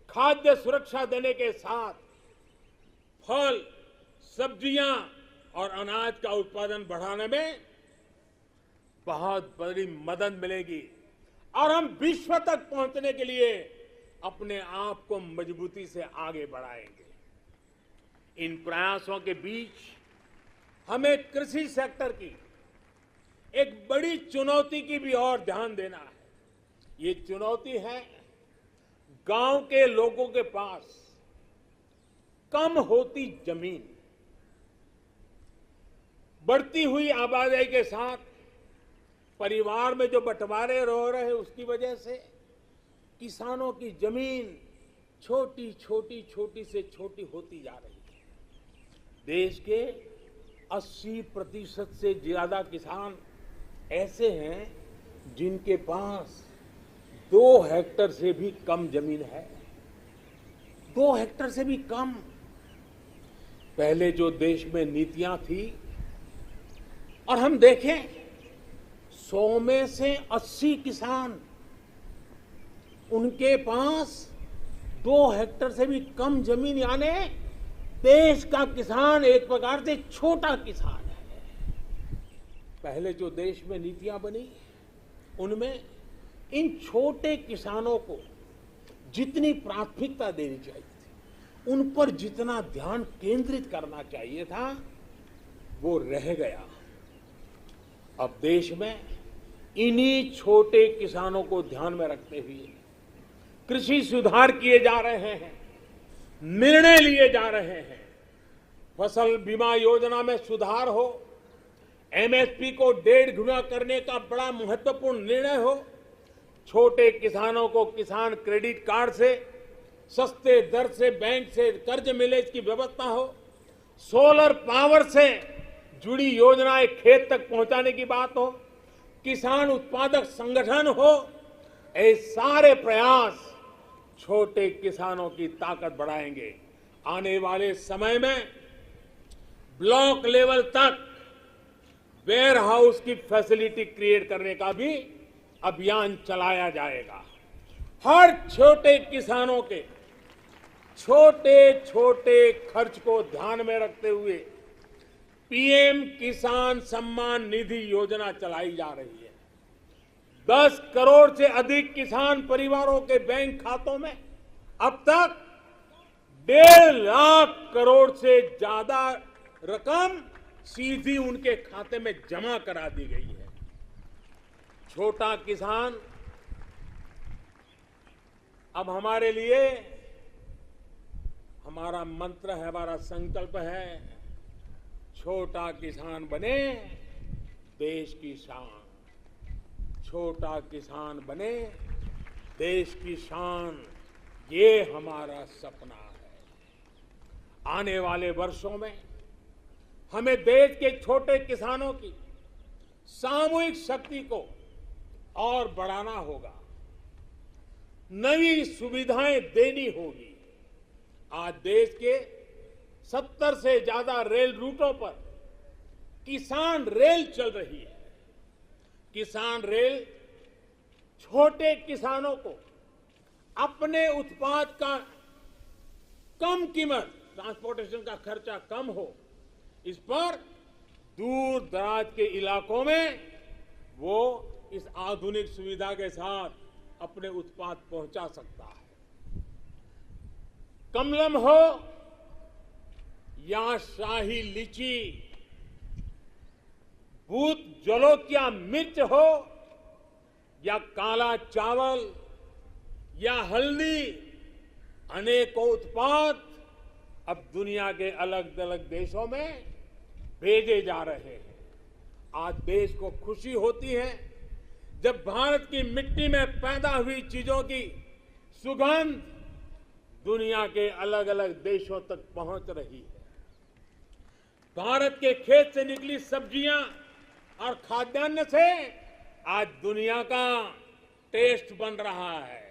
खाद्य सुरक्षा देने के साथ फल, सब्जियां और अनाज का उत्पादन बढ़ाने में बहुत बड़ी मदद मिलेगी और हम विश्व तक पहुंचने के लिए अपने आप को मजबूती से आगे बढ़ाएंगे। इन प्रयासों के बीच हमें कृषि सेक्टर की एक बड़ी चुनौती की भी और ध्यान देना है। ये चुनौती है गांव के लोगों के पास कम होती जमीन। बढ़ती हुई आबादी के साथ परिवार में जो बंटवारे हो रहे हैं, उसकी वजह से किसानों की जमीन छोटी छोटी से छोटी होती जा रही है। देश के 80% से ज्यादा किसान ऐसे हैं जिनके पास 2 हेक्टेयर से भी कम जमीन है। 2 हेक्टेयर से भी कम। पहले जो देश में नीतियां थी, और हम देखें 100 में से 80 किसान, उनके पास 2 हेक्टेयर से भी कम जमीन, यानी देश का किसान एक प्रकार से छोटा किसान है। पहले जो देश में नीतियां बनी, उनमें इन छोटे किसानों को जितनी प्राथमिकता देनी चाहिए थी, उन पर जितना ध्यान केंद्रित करना चाहिए था, वो रह गया। अब देश में इन्हीं छोटे किसानों को ध्यान में रखते हुए कृषि सुधार किए जा रहे हैं, निर्णय लिए जा रहे हैं। फसल बीमा योजना में सुधार हो, एमएसपी को 1.5 गुना करने का बड़ा महत्वपूर्ण निर्णय हो, छोटे किसानों को किसान क्रेडिट कार्ड से सस्ते दर से बैंक से कर्ज मिले, इसकी व्यवस्था हो, सोलर पावर से जुड़ी योजनाएं खेत तक पहुंचाने की बात हो, किसान उत्पादक संगठन हो, ये सारे प्रयास छोटे किसानों की ताकत बढ़ाएंगे। आने वाले समय में ब्लॉक लेवल तक वेयर हाउस की फैसिलिटी क्रिएट करने का भी अभियान चलाया जाएगा। हर छोटे किसानों के छोटे छोटे खर्च को ध्यान में रखते हुए पीएम किसान सम्मान निधि योजना चलाई जा रही है। 10 करोड़ से अधिक किसान परिवारों के बैंक खातों में अब तक 1.5 लाख करोड़ से ज्यादा रकम सीधी उनके खाते में जमा करा दी गई है। छोटा किसान अब हमारे लिए, हमारा मंत्र है, हमारा संकल्प है, छोटा किसान बने देश की शान। छोटा किसान बने देश की शान, ये हमारा सपना है। आने वाले वर्षों में हमें देश के छोटे किसानों की सामूहिक शक्ति को और बढ़ाना होगा, नई सुविधाएं देनी होगी। आज देश के 70 से ज्यादा रेल रूटों पर किसान रेल चल रही है। किसान रेल छोटे किसानों को अपने उत्पाद का कम कीमत, ट्रांसपोर्टेशन का खर्चा कम हो, इस पर दूर दराज के इलाकों में वो इस आधुनिक सुविधा के साथ अपने उत्पाद पहुंचा सकता है। कमलम हो या शाही लीची, भूत जलोकिया मिर्च हो या काला चावल या हल्दी, अनेकों उत्पाद अब दुनिया के अलग अलग देशों में भेजे जा रहे हैं। आज देश को खुशी होती है जब भारत की मिट्टी में पैदा हुई चीजों की सुगंध दुनिया के अलग अलग देशों तक पहुंच रही है। भारत के खेत से निकली सब्जियां और खाद्यान्न से आज दुनिया का टेस्ट बन रहा है।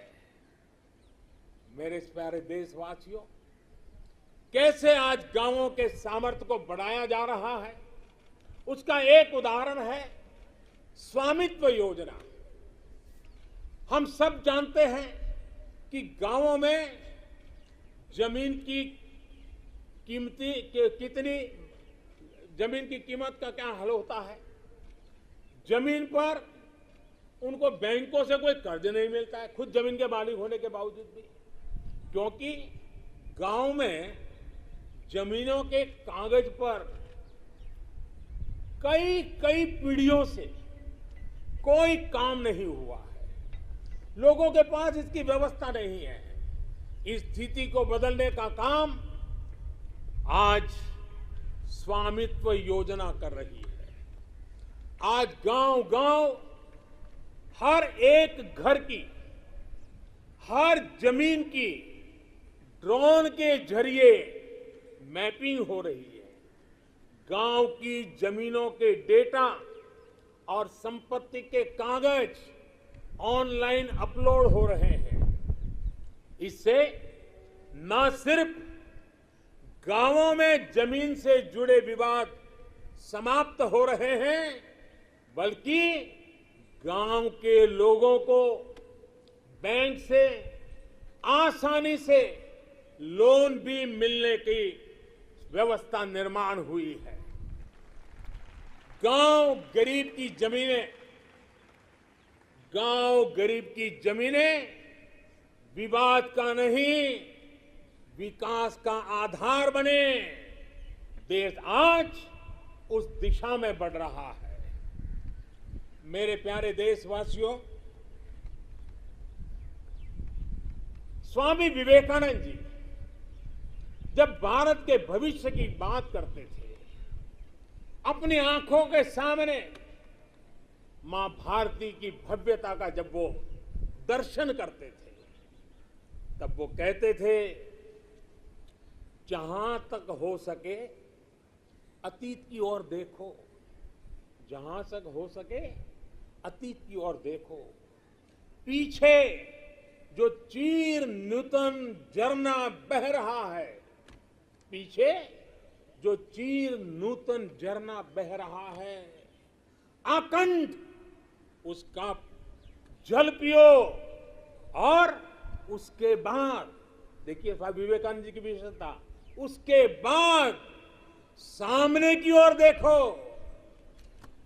मेरे प्यारे देशवासियों, कैसे आज गांवों के सामर्थ्य को बढ़ाया जा रहा है, उसका एक उदाहरण है स्वामित्व योजना। हम सब जानते हैं कि गांवों में जमीन की कीमत का क्या हल होता है। जमीन पर उनको बैंकों से कोई कर्ज नहीं मिलता है, खुद जमीन के मालिक होने के बावजूद भी, क्योंकि गांव में जमीनों के कागज पर कई कई पीढ़ियों से कोई काम नहीं हुआ है। लोगों के पास इसकी व्यवस्था नहीं है। इस स्थिति को बदलने का काम आज स्वामित्व योजना कर रही है। आज गांव-गांव हर एक घर की, हर जमीन की ड्रोन के जरिए मैपिंग हो रही है। गांव की जमीनों के डेटा और संपत्ति के कागज ऑनलाइन अपलोड हो रहे हैं। इससे न सिर्फ गांवों में जमीन से जुड़े विवाद समाप्त हो रहे हैं, बल्कि गांव के लोगों को बैंक से आसानी से लोन भी मिलने की व्यवस्था निर्माण हुई है। गांव गरीब की जमीनें विवाद का नहीं, विकास का आधार बने। देश आज उस दिशा में बढ़ रहा है। मेरे प्यारे देशवासियों, स्वामी विवेकानंद जी जब भारत के भविष्य की बात करते थे, अपनी आंखों के सामने मां भारती की भव्यता का जब वो दर्शन करते थे, तब वो कहते थे, जहां तक हो सके अतीत की ओर देखो, जहां तक हो सके अतीत की ओर देखो। पीछे जो चीर नूतन झरना बह रहा है, पीछे जो चीर नूतन झरना बह रहा है, आकंठ उसका जल पियो। और उसके बाद देखिए स्वामी विवेकानंद जी की विशेषता, उसके बाद सामने की ओर देखो,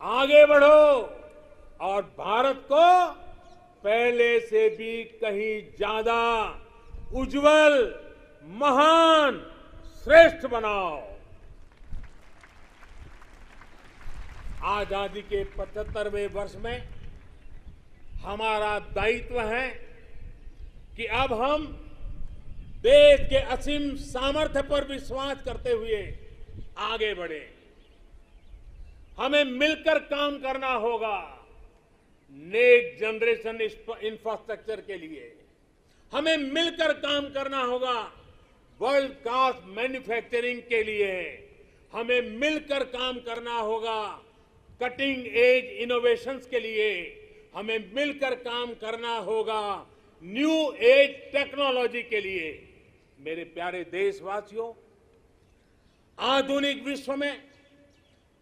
आगे बढ़ो और भारत को पहले से भी कहीं ज्यादा उज्जवल, महान श्रेष्ठ बनाओ। आजादी के 75वें वर्ष में हमारा दायित्व है कि अब हम देश के असीम सामर्थ्य पर विश्वास करते हुए आगे बढ़े। हमें मिलकर काम करना होगा नेक्स्ट जनरेशन इंफ्रास्ट्रक्चर के लिए। हमें मिलकर काम करना होगा वर्ल्ड क्लास मैन्युफैक्चरिंग के लिए। हमें मिलकर काम करना होगा कटिंग एज इनोवेशंस के लिए। हमें मिलकर काम करना होगा न्यू एज टेक्नोलॉजी के लिए। मेरे प्यारे देशवासियों, आधुनिक विश्व में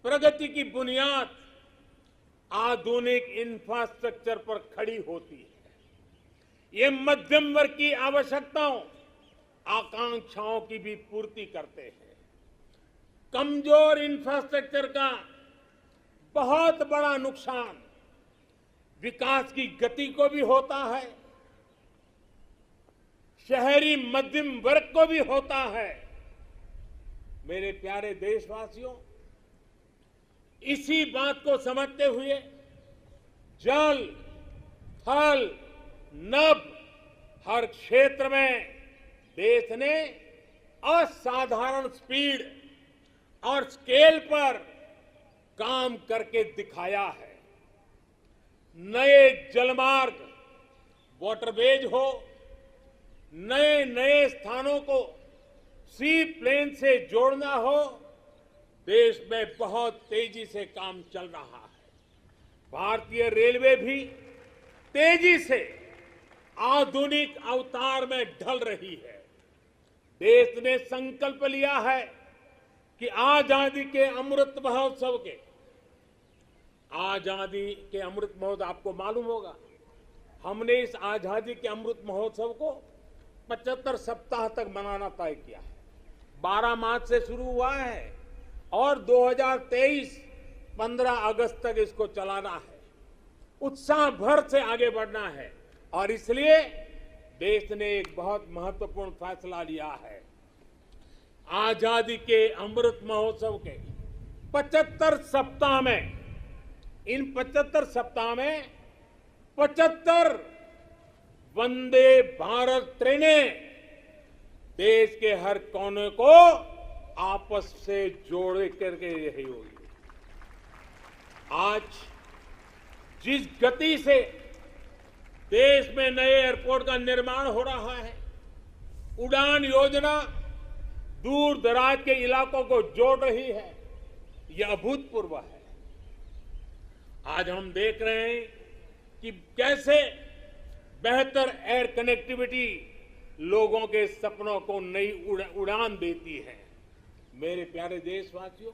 प्रगति की बुनियाद आधुनिक इंफ्रास्ट्रक्चर पर खड़ी होती है। ये मध्यम वर्ग की आवश्यकताओं, आकांक्षाओं की भी पूर्ति करते हैं। कमजोर इंफ्रास्ट्रक्चर का बहुत बड़ा नुकसान विकास की गति को भी होता है, शहरी मध्यम वर्ग को भी होता है। मेरे प्यारे देशवासियों, इसी बात को समझते हुए जल, थल, नभ हर क्षेत्र में देश ने असाधारण स्पीड और स्केल पर काम करके दिखाया है। नए जलमार्ग, वाटरवेज हो, नए नए स्थानों को सी प्लेन से जोड़ना हो, देश में बहुत तेजी से काम चल रहा है। भारतीय रेलवे भी तेजी से आधुनिक अवतार में ढल रही है। देश ने संकल्प लिया है कि आजादी के अमृत महोत्सव आपको मालूम होगा, हमने इस आजादी के अमृत महोत्सव को 75 सप्ताह तक मनाना तय किया है। 12 मार्च से शुरू हुआ है और 2023 15 अगस्त तक इसको चलाना है। उत्साह भर से आगे बढ़ना है और इसलिए देश ने एक बहुत महत्वपूर्ण फैसला लिया है। आजादी के अमृत महोत्सव के 75 सप्ताह में, इन 75 सप्ताह में 75 वंदे भारत ट्रेनें देश के हर कोने को आपस से जोड़ करके रही होगी। आज जिस गति से देश में नए एयरपोर्ट का निर्माण हो रहा है, उड़ान योजना दूर दराज के इलाकों को जोड़ रही है, यह अभूतपूर्व है। आज हम देख रहे हैं कि कैसे बेहतर एयर कनेक्टिविटी लोगों के सपनों को नई उड़ान देती है। मेरे प्यारे देशवासियों,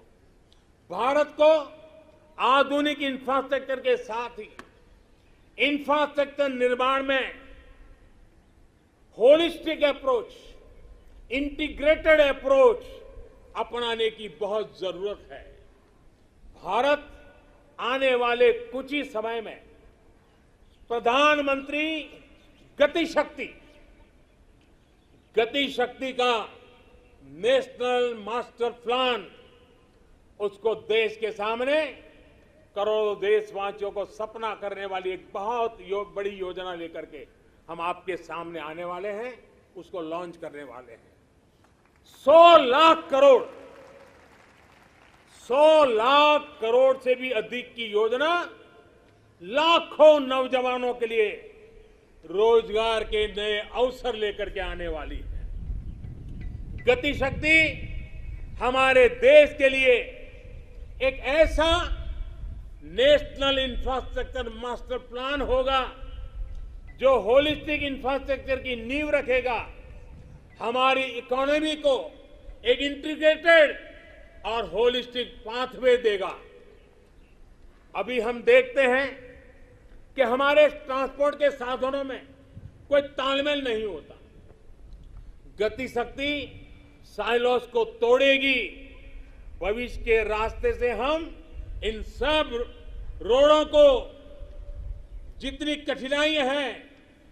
भारत को आधुनिक इंफ्रास्ट्रक्चर के साथ ही इंफ्रास्ट्रक्चर निर्माण में होलिस्टिक अप्रोच, इंटीग्रेटेड अप्रोच अपनाने की बहुत जरूरत है। भारत आने वाले कुछ ही समय में प्रधानमंत्री गति शक्ति का नेशनल मास्टर प्लान, उसको देश के सामने करोड़ों देशवासियों को सपना करने वाली एक बहुत बड़ी योजना लेकर के हम आपके सामने आने वाले हैं, उसको लॉन्च करने वाले हैं। 100 लाख करोड़ से भी अधिक की योजना लाखों नौजवानों के लिए रोजगार के नए अवसर लेकर के आने वाली है। गति शक्ति हमारे देश के लिए एक ऐसा नेशनल इंफ्रास्ट्रक्चर मास्टर प्लान होगा जो होलिस्टिक इंफ्रास्ट्रक्चर की नींव रखेगा, हमारी इकोनॉमी को एक इंटीग्रेटेड और होलिस्टिक पाथवे देगा। अभी हम देखते हैं कि हमारे ट्रांसपोर्ट के साधनों में कोई तालमेल नहीं होता। गति शक्ति साइलोस को तोड़ेगी। भविष्य के रास्ते से हम इन सब रोडों को, जितनी कठिनाइयां हैं,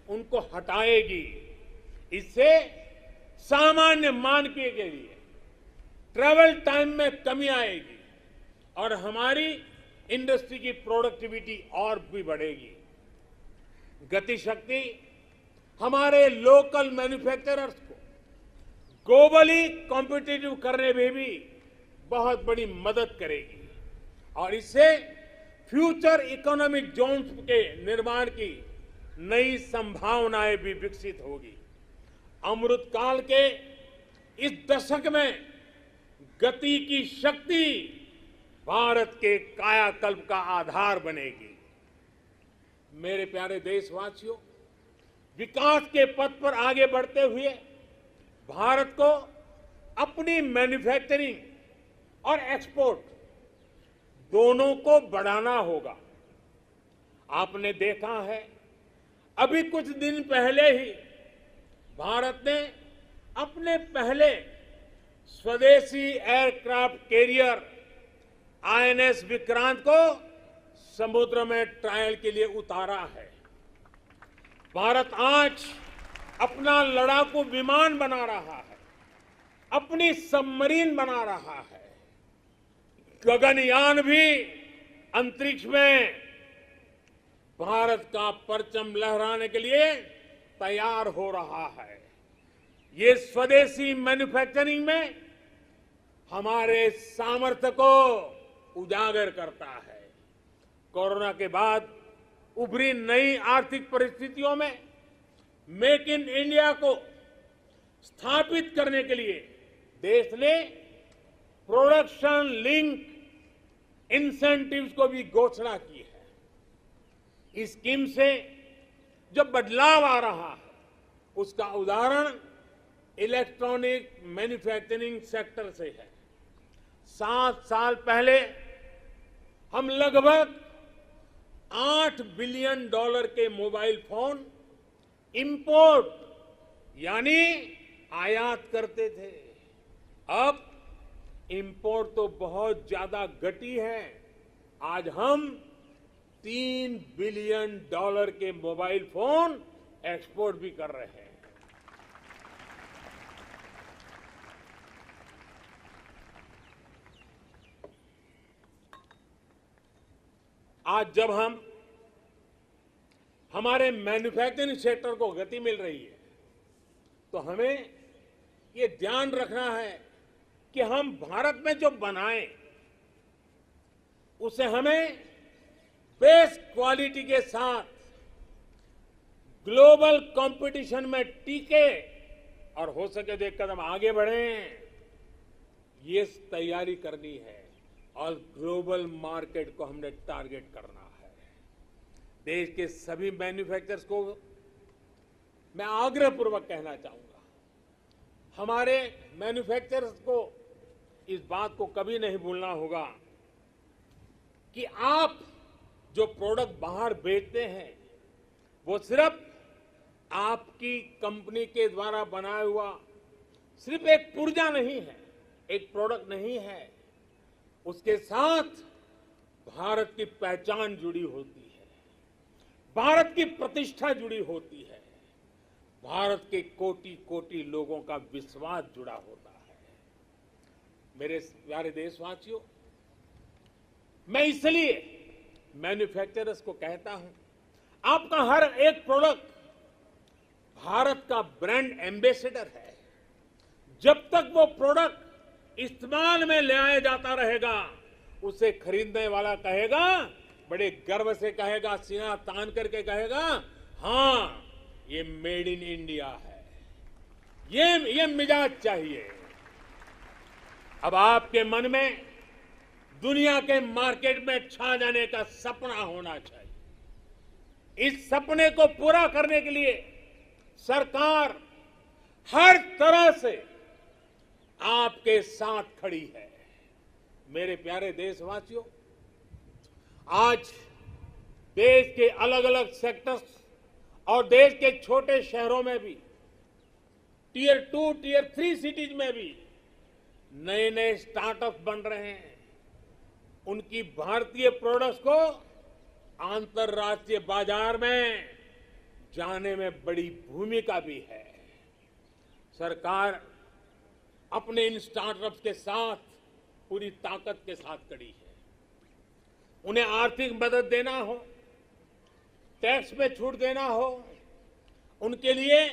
उनको हटाएगी। इससे सामान्य मानकीय के लिए ट्रैवल टाइम में कमी आएगी और हमारी इंडस्ट्री की प्रोडक्टिविटी और भी बढ़ेगी। गति शक्ति हमारे लोकल मैन्युफैक्चरर्स को ग्लोबली कॉम्पिटिटिव करने में भी बहुत बड़ी मदद करेगी और इससे फ्यूचर इकोनॉमिक जोन्स के निर्माण की नई संभावनाएं भी विकसित होगी। अमृत काल के इस दशक में गति की शक्ति भारत के कायाकल्प का आधार बनेगी। मेरे प्यारे देशवासियों, विकास के पथ पर आगे बढ़ते हुए भारत को अपनी मैन्युफैक्चरिंग और एक्सपोर्ट दोनों को बढ़ाना होगा। आपने देखा है, अभी कुछ दिन पहले ही भारत ने अपने पहले स्वदेशी एयरक्राफ्ट कैरियर आईएनएस विक्रांत को समुद्र में ट्रायल के लिए उतारा है। भारत आज अपना लड़ाकू विमान बना रहा है, अपनी सबमरीन बना रहा है, गगनयान भी अंतरिक्ष में भारत का परचम लहराने के लिए तैयार हो रहा है। ये स्वदेशी मैन्युफैक्चरिंग में हमारे सामर्थ्य को उजागर करता है। कोरोना के बाद उभरी नई आर्थिक परिस्थितियों में मेक इन इंडिया को स्थापित करने के लिए देश ने प्रोडक्शन लिंक इंसेंटिव्स को भी घोषणा की है। इस स्कीम से जो बदलाव आ रहा है उसका उदाहरण इलेक्ट्रॉनिक मैन्युफैक्चरिंग सेक्टर से है। 7 साल पहले हम लगभग $8 बिलियन के मोबाइल फोन इंपोर्ट यानी आयात करते थे। अब इंपोर्ट तो बहुत ज्यादा घटी है। आज हम $3 बिलियन के मोबाइल फोन एक्सपोर्ट भी कर रहे हैं। आज जब हम हमारे मैन्युफैक्चरिंग सेक्टर को गति मिल रही है तो हमें ये ध्यान रखना है कि हम भारत में जो बनाएं उसे हमें बेस्ट क्वालिटी के साथ ग्लोबल कंपटीशन में टिके और हो सके तो एक कदम आगे बढ़ें, ये तैयारी करनी है और ग्लोबल मार्केट को हमने टारगेट करना है। देश के सभी मैन्युफैक्चरर्स को मैं आग्रहपूर्वक कहना चाहूंगा, हमारे मैन्युफैक्चरर्स को इस बात को कभी नहीं भूलना होगा कि आप जो प्रोडक्ट बाहर बेचते हैं वो सिर्फ आपकी कंपनी के द्वारा बनाया हुआ सिर्फ एक पुर्जा नहीं है, एक प्रोडक्ट नहीं है। उसके साथ भारत की पहचान जुड़ी होती है, भारत की प्रतिष्ठा जुड़ी होती है, भारत के कोटि-कोटि लोगों का विश्वास जुड़ा होता है। मेरे प्यारे देशवासियों, मैं इसलिए मैन्युफैक्चरर्स को कहता हूं, आपका हर एक प्रोडक्ट भारत का ब्रांड एम्बेसडर है। जब तक वो प्रोडक्ट इस्तेमाल में ले आया जाता रहेगा, उसे खरीदने वाला कहेगा, बड़े गर्व से कहेगा, सीना तान करके कहेगा, हाँ ये मेड इन इंडिया है। ये मिजाज चाहिए। अब आपके मन में दुनिया के मार्केट में छा जाने का सपना होना चाहिए। इस सपने को पूरा करने के लिए सरकार हर तरह से आपके साथ खड़ी है। मेरे प्यारे देशवासियों, आज देश के अलग अलग सेक्टर्स और देश के छोटे शहरों में भी, टियर 2, टियर 3 सिटीज में भी नए नए स्टार्टअप बन रहे हैं। उनकी भारतीय प्रोडक्ट्स को अंतर्राष्ट्रीय बाजार में जाने में बड़ी भूमिका भी है। सरकार अपने इन स्टार्टअप्स के साथ पूरी ताकत के साथ खड़ी है। उन्हें आर्थिक मदद देना हो, टैक्स में छूट देना हो, उनके लिए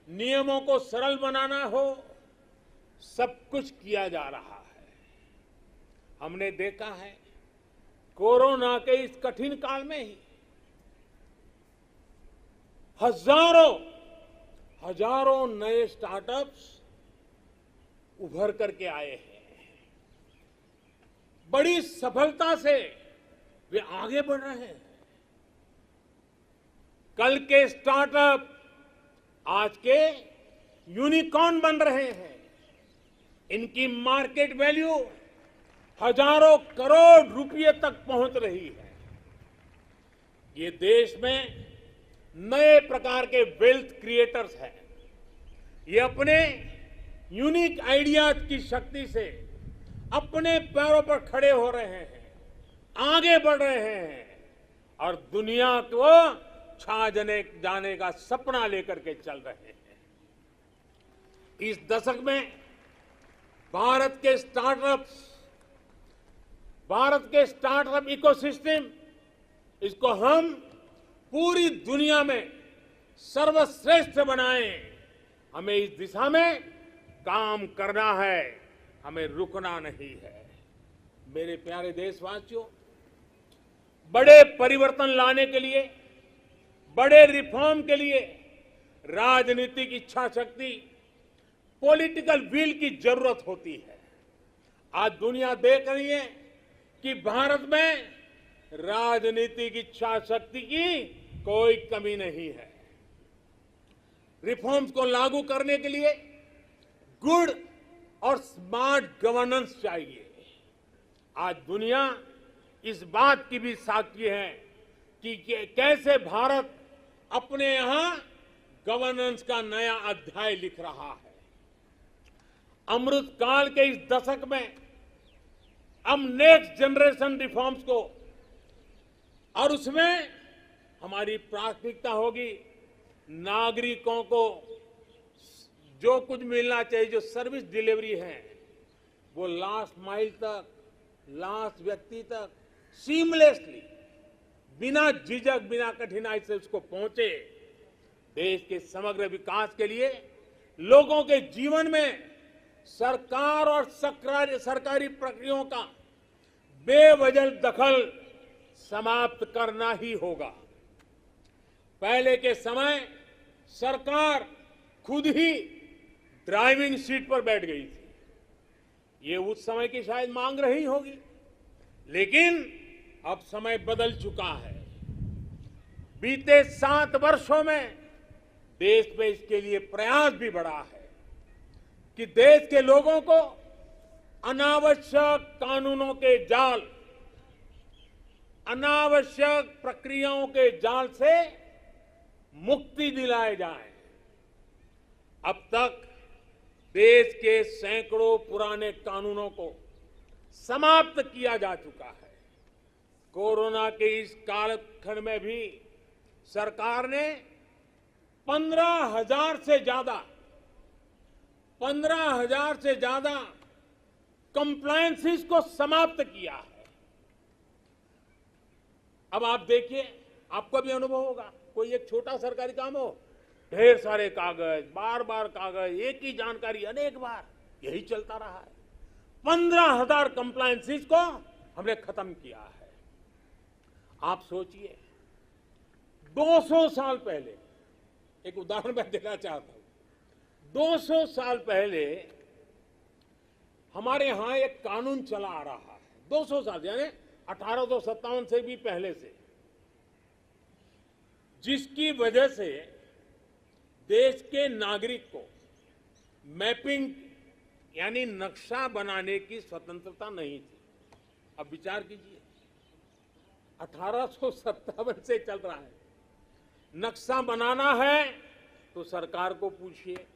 नियमों को सरल बनाना हो, सब कुछ किया जा रहा है। हमने देखा है कोरोना के इस कठिन काल में ही हजारों नए स्टार्टअप्स उभर करके आए हैं। बड़ी सफलता से वे आगे बढ़ रहे हैं। कल के स्टार्टअप आज के यूनिकॉर्न बन रहे हैं। इनकी मार्केट वैल्यू हजारों करोड़ रुपए तक पहुंच रही है। ये देश में नए प्रकार के वेल्थ क्रिएटर्स हैं। ये अपने यूनिक आइडियाज की शक्ति से अपने पैरों पर खड़े हो रहे हैं, आगे बढ़ रहे हैं और दुनिया को छा जाने का सपना लेकर के चल रहे हैं। इस दशक में भारत के स्टार्टअप इकोसिस्टम, इसको हम पूरी दुनिया में सर्वश्रेष्ठ बनाएं। हमें इस दिशा में काम करना है, हमें रुकना नहीं है। मेरे प्यारे देशवासियों, बड़े परिवर्तन लाने के लिए, बड़े रिफॉर्म के लिए राजनीतिक इच्छा शक्ति, पॉलिटिकल विल की जरूरत होती है। आज दुनिया देख रही है कि भारत में राजनीतिक इच्छा शक्ति की कोई कमी नहीं है। रिफॉर्म्स को लागू करने के लिए गुड और स्मार्ट गवर्नेंस चाहिए। आज दुनिया इस बात की भी साक्षी है कि कैसे भारत अपने यहां गवर्नेंस का नया अध्याय लिख रहा है। अमृत काल के इस दशक में हम नेक्स्ट जनरेशन रिफॉर्म्स को, और उसमें हमारी प्राथमिकता होगी नागरिकों को जो कुछ मिलना चाहिए, जो सर्विस डिलीवरी है वो लास्ट माइल तक, लास्ट व्यक्ति तक सीमलेसली, बिना झिझक, बिना कठिनाई से उसको पहुंचे। देश के समग्र विकास के लिए लोगों के जीवन में सरकार और सरकारी प्रक्रियाओं का बेवजह दखल समाप्त करना ही होगा। पहले के समय सरकार खुद ही ड्राइविंग सीट पर बैठ गई थी। ये उस समय की शायद मांग रही होगी, लेकिन अब समय बदल चुका है। बीते 7 वर्षों में देश में इसके लिए प्रयास भी बढ़ा है कि देश के लोगों को अनावश्यक कानूनों के जाल, अनावश्यक प्रक्रियाओं के जाल से मुक्ति दिलाए जाए। अब तक देश के सैकड़ों पुराने कानूनों को समाप्त किया जा चुका है। कोरोना के इस कालखंड में भी सरकार ने 15,000 से ज्यादा कंप्लायंसेस को समाप्त किया है। अब आप देखिए, आपको भी अनुभव होगा, कोई एक छोटा सरकारी काम हो, ढेर सारे कागज, बार बार कागज, एक ही जानकारी अनेक बार, यही चलता रहा है। 15,000 कंप्लायंसेस को हमने खत्म किया है। आप सोचिए, 200 साल पहले, एक उदाहरण मैं देना चाहता हूं। 200 साल पहले हमारे यहां एक कानून चला आ रहा है। 200 साल यानी 1857 से भी पहले से, जिसकी वजह से देश के नागरिक को मैपिंग यानी नक्शा बनाने की स्वतंत्रता नहीं थी। अब विचार कीजिए, 1857 से चल रहा है। नक्शा बनाना है तो सरकार को पूछिए,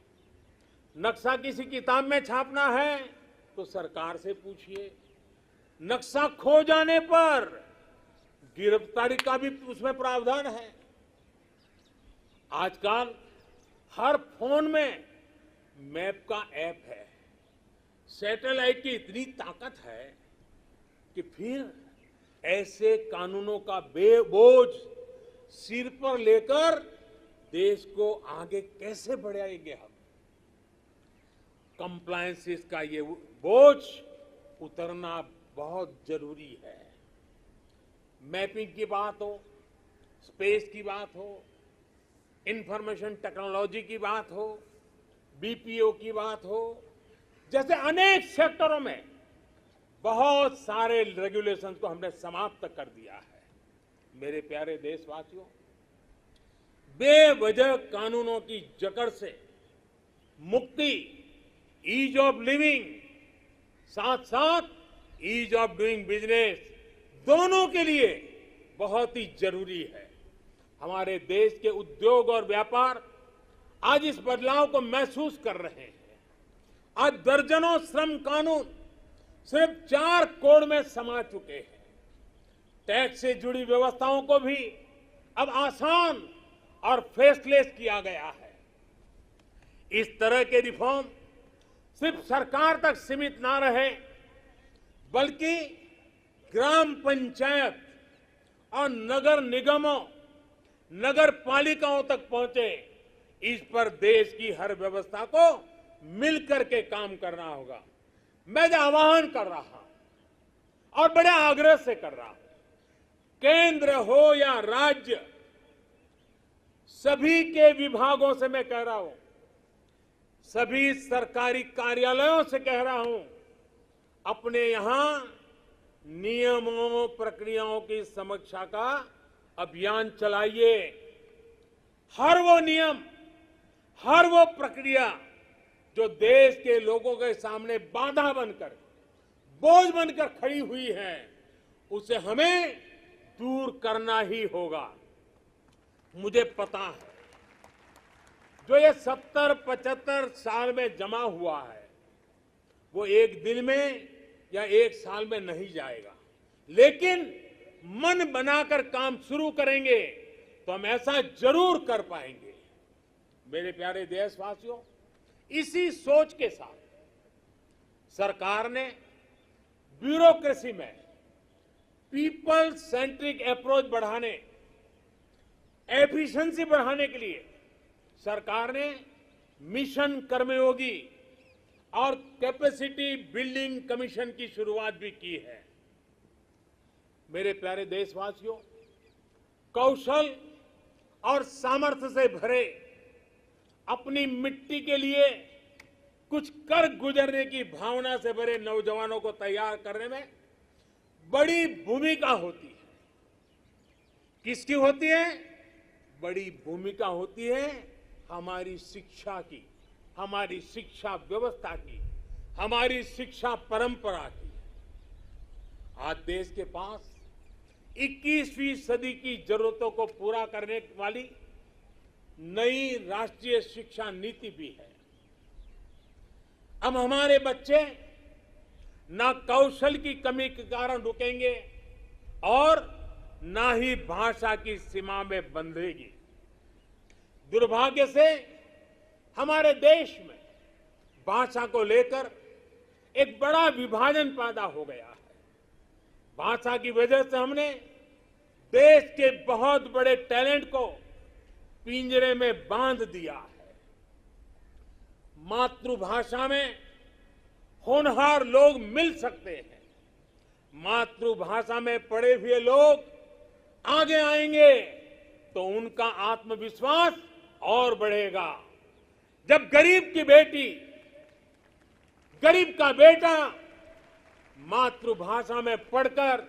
नक्शा किसी किताब में छापना है तो सरकार से पूछिए, नक्शा खो जाने पर गिरफ्तारी का भी उसमें प्रावधान है। आजकल हर फोन में मैप का ऐप है। सैटेलाइट की इतनी ताकत है कि फिर ऐसे कानूनों का बोझ सिर पर लेकर देश को आगे कैसे बढ़ाएंगे हम। कंप्लायंसेस का ये बोझ उतरना बहुत जरूरी है। मैपिंग की बात हो, स्पेस की बात हो, इंफॉर्मेशन टेक्नोलॉजी की बात हो, बीपीओ की बात हो, जैसे अनेक सेक्टरों में बहुत सारे रेगुलेशंस को हमने समाप्त कर दिया है। मेरे प्यारे देशवासियों, बेवजह कानूनों की जकड़ से मुक्ति, ईज ऑफ लिविंग, साथ साथ ईज ऑफ डूइंग बिजनेस, दोनों के लिए बहुत ही जरूरी है। हमारे देश के उद्योग और व्यापार आज इस बदलाव को महसूस कर रहे हैं। आज दर्जनों श्रम कानून सिर्फ 4 कोड में समा चुके हैं। टैक्स से जुड़ी व्यवस्थाओं को भी अब आसान और फेसलेस किया गया है। इस तरह के रिफॉर्म सिर्फ सरकार तक सीमित ना रहे, बल्कि ग्राम पंचायत और नगर निगमों, नगर पालिकाओं तक पहुंचे। इस पर देश की हर व्यवस्था को मिलकर के काम करना होगा। मैं जो आह्वान कर रहा हूं और बड़े आग्रह से कर रहा हूं, केंद्र हो या राज्य, सभी के विभागों से मैं कह रहा हूं, सभी सरकारी कार्यालयों से कह रहा हूं, अपने यहां नियमों प्रक्रियाओं की समीक्षा का अभियान चलाइए। हर वो नियम, हर वो प्रक्रिया जो देश के लोगों के सामने बाधा बनकर, बोझ बनकर खड़ी हुई है, उसे हमें दूर करना ही होगा। मुझे पता है जो ये 70-75 साल में जमा हुआ है, वो एक दिन में या एक साल में नहीं जाएगा, लेकिन मन बनाकर काम शुरू करेंगे तो हम ऐसा जरूर कर पाएंगे। मेरे प्यारे देशवासियों, इसी सोच के साथ सरकार ने ब्यूरोक्रेसी में पीपल सेंट्रिक अप्रोच बढ़ाने, एफिशिएंसी बढ़ाने के लिए सरकार ने मिशन कर्मयोगी और कैपेसिटी बिल्डिंग कमीशन की शुरुआत भी की है। मेरे प्यारे देशवासियों, कौशल और सामर्थ्य से भरे, अपनी मिट्टी के लिए कुछ कर गुजरने की भावना से भरे नौजवानों को तैयार करने में बड़ी भूमिका होती है। किसकी होती है? बड़ी भूमिका होती है हमारी शिक्षा की, हमारी शिक्षा व्यवस्था की, हमारी शिक्षा परंपरा की। आज देश के पास 21वीं सदी की जरूरतों को पूरा करने वाली नई राष्ट्रीय शिक्षा नीति भी है। अब हमारे बच्चे ना कौशल की कमी के कारण रुकेंगे और ना ही भाषा की सीमा में बंधेगी। दुर्भाग्य से हमारे देश में भाषा को लेकर एक बड़ा विभाजन पैदा हो गया है। भाषा की वजह से हमने देश के बहुत बड़े टैलेंट को पिंजरे में बांध दिया है। मातृभाषा में होनहार लोग मिल सकते हैं। मातृभाषा में पढ़े हुए लोग आगे आएंगे तो उनका आत्मविश्वास और बढ़ेगा। जब गरीब की बेटी, गरीब का बेटा मातृभाषा में पढ़कर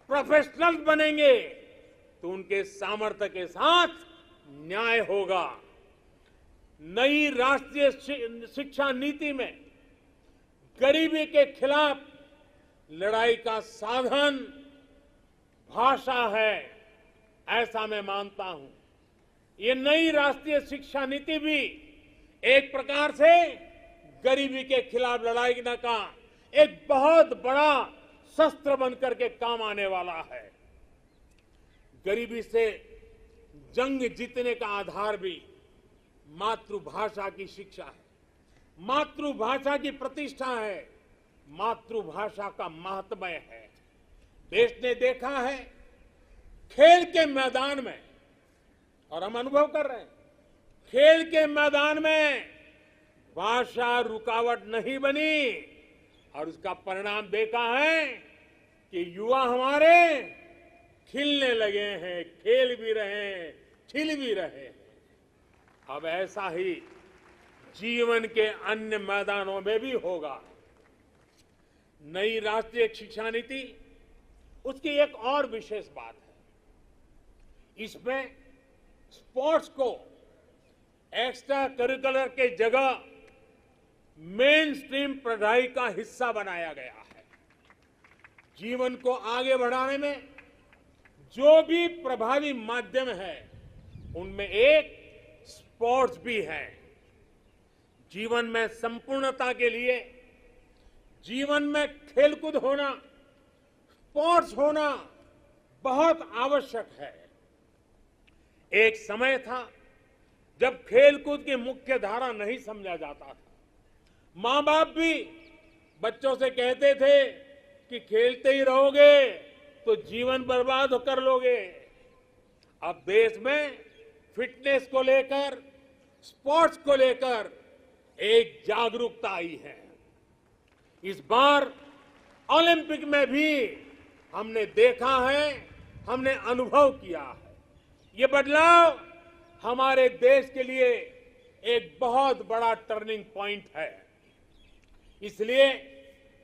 प्रोफेशनल बनेंगे तो उनके सामर्थ्य के साथ न्याय होगा। नई राष्ट्रीय शिक्षा नीति में गरीबी के खिलाफ लड़ाई का साधन भाषा है, ऐसा मैं मानता हूं। ये नई राष्ट्रीय शिक्षा नीति भी एक प्रकार से गरीबी के खिलाफ लड़ाई का एक बहुत बड़ा शस्त्र बनकर के काम आने वाला है। गरीबी से जंग जीतने का आधार भी मातृभाषा की शिक्षा है। मातृभाषा की प्रतिष्ठा है, मातृभाषा का महात्म्य है। देश ने देखा है खेल के मैदान में, और हम अनुभव कर रहे हैं, खेल के मैदान में भाषा रुकावट नहीं बनी, और उसका परिणाम देखा है कि युवा हमारे खिलने लगे हैं, खेल भी रहे हैं, खिल भी रहे हैं। अब ऐसा ही जीवन के अन्य मैदानों में भी होगा। नई राष्ट्रीय शिक्षा नीति, उसकी एक और विशेष बात है, इसमें स्पोर्ट्स को एक्स्ट्रा करिकुलर के जगह मेन स्ट्रीम पढ़ाई का हिस्सा बनाया गया है। जीवन को आगे बढ़ाने में जो भी प्रभावी माध्यम है, उनमें एक स्पोर्ट्स भी है। जीवन में संपूर्णता के लिए जीवन में खेलकूद होना, स्पोर्ट्स होना बहुत आवश्यक है। एक समय था जब खेलकूद की मुख्य धारा नहीं समझा जाता था। मां बाप भी बच्चों से कहते थे कि खेलते ही रहोगे तो जीवन बर्बाद कर लोगे। अब देश में फिटनेस को लेकर, स्पोर्ट्स को लेकर एक जागरूकता आई है। इस बार ओलंपिक में भी हमने देखा है, हमने अनुभव किया है। ये बदलाव हमारे देश के लिए एक बहुत बड़ा टर्निंग पॉइंट है। इसलिए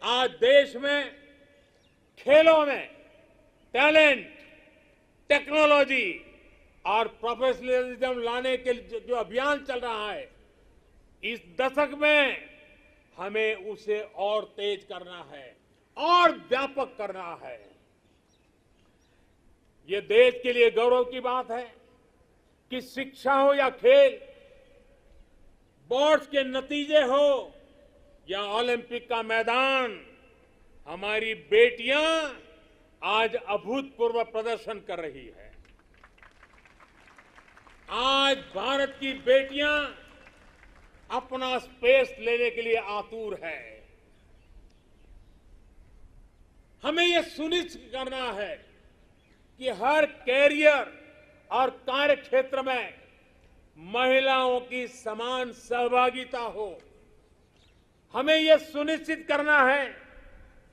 आज देश में खेलों में टैलेंट, टेक्नोलॉजी और प्रोफेशनलिज्म लाने के जो अभियान चल रहा है, इस दशक में हमें उसे और तेज करना है और व्यापक करना है। ये देश के लिए गौरव की बात है कि शिक्षा हो या खेल, बोर्ड्स के नतीजे हो या ओलंपिक का मैदान, हमारी बेटियां आज अभूतपूर्व प्रदर्शन कर रही है। आज भारत की बेटियां अपना स्पेस लेने के लिए आतुर है। हमें यह सुनिश्चित करना है कि हर कैरियर और कार्य क्षेत्र में महिलाओं की समान सहभागिता हो। हमें यह सुनिश्चित करना है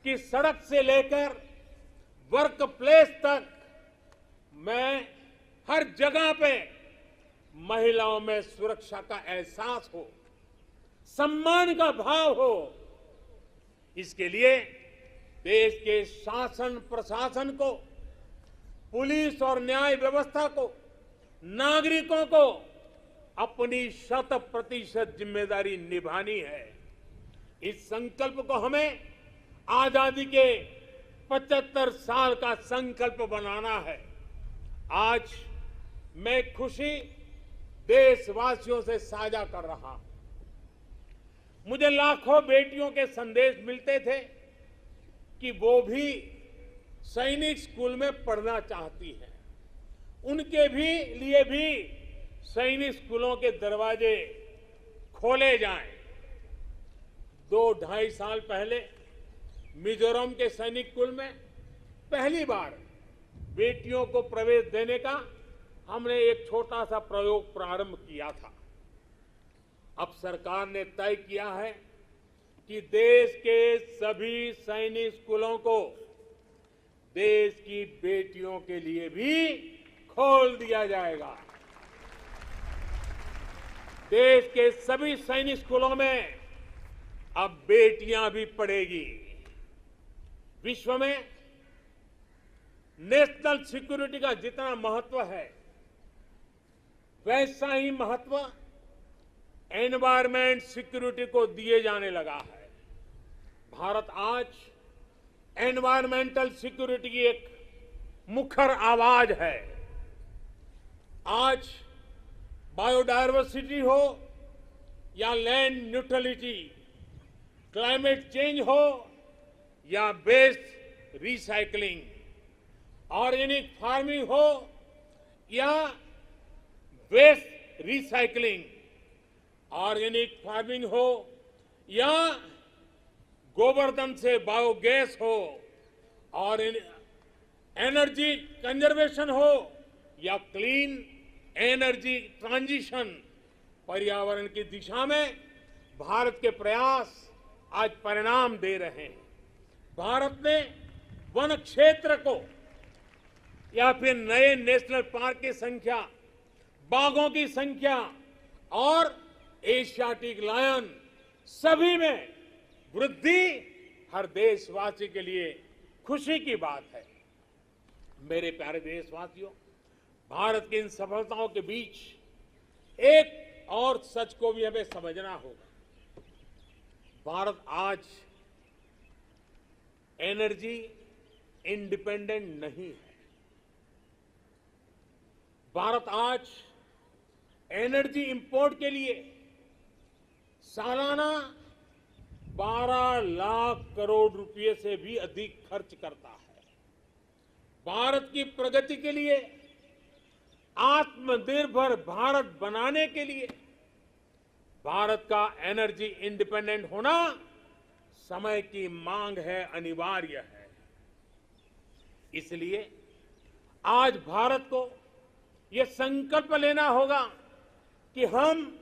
कि सड़क से लेकर वर्क प्लेस तक में हर जगह पे महिलाओं में सुरक्षा का एहसास हो, सम्मान का भाव हो। इसके लिए देश के शासन प्रशासन को, पुलिस और न्याय व्यवस्था को, नागरिकों को अपनी 100% जिम्मेदारी निभानी है। इस संकल्प को हमें आजादी के 75 साल का संकल्प बनाना है। आज मैं खुशी देशवासियों से साझा कर रहा हूं। मुझे लाखों बेटियों के संदेश मिलते थे कि वो भी सैनिक स्कूल में पढ़ना चाहती हैं। उनके लिए भी सैनिक स्कूलों के दरवाजे खोले जाएं। 2-2.5 साल पहले मिजोरम के सैनिक स्कूल में पहली बार बेटियों को प्रवेश देने का हमने एक छोटा सा प्रयोग प्रारंभ किया था। अब सरकार ने तय किया है कि देश के सभी सैनिक स्कूलों को देश की बेटियों के लिए भी खोल दिया जाएगा। देश के सभी सैनिक स्कूलों में अब बेटियां भी पढ़ेगी। विश्व में नेशनल सिक्योरिटी का जितना महत्व है, वैसा ही महत्व एनवायरमेंट सिक्योरिटी को दिए जाने लगा है। भारत आज एनवायरमेंटल सिक्योरिटी की एक मुखर आवाज है। आज बायोडायवर्सिटी हो या लैंड न्यूट्रलिटी, क्लाइमेट चेंज हो या वेस्ट रिसाइकलिंग, ऑर्गेनिक फार्मिंग हो या वेस्ट रिसाइकलिंग, ऑर्गेनिक फार्मिंग हो या गोवर्धन से बायोगैस हो और एनर्जी कंजर्वेशन हो या क्लीन एनर्जी ट्रांजिशन, पर्यावरण की दिशा में भारत के प्रयास आज परिणाम दे रहे हैं। भारत ने वन क्षेत्र को या फिर नए नेशनल पार्क की संख्या, बाघों की संख्या और एशियाटिक लायन सभी में वृद्धि हर देशवासी के लिए खुशी की बात है। मेरे प्यारे देशवासियों, भारत की इन सफलताओं के बीच एक और सच को भी हमें समझना होगा। भारत आज एनर्जी इंडिपेंडेंट नहीं है। भारत आज एनर्जी इंपोर्ट के लिए सालाना 12 लाख करोड़ रुपए से भी अधिक खर्च करता है। भारत की प्रगति के लिए, आत्मनिर्भर भारत बनाने के लिए भारत का एनर्जी इंडिपेंडेंट होना समय की मांग है, अनिवार्य है। इसलिए आज भारत को यह संकल्प लेना होगा कि हम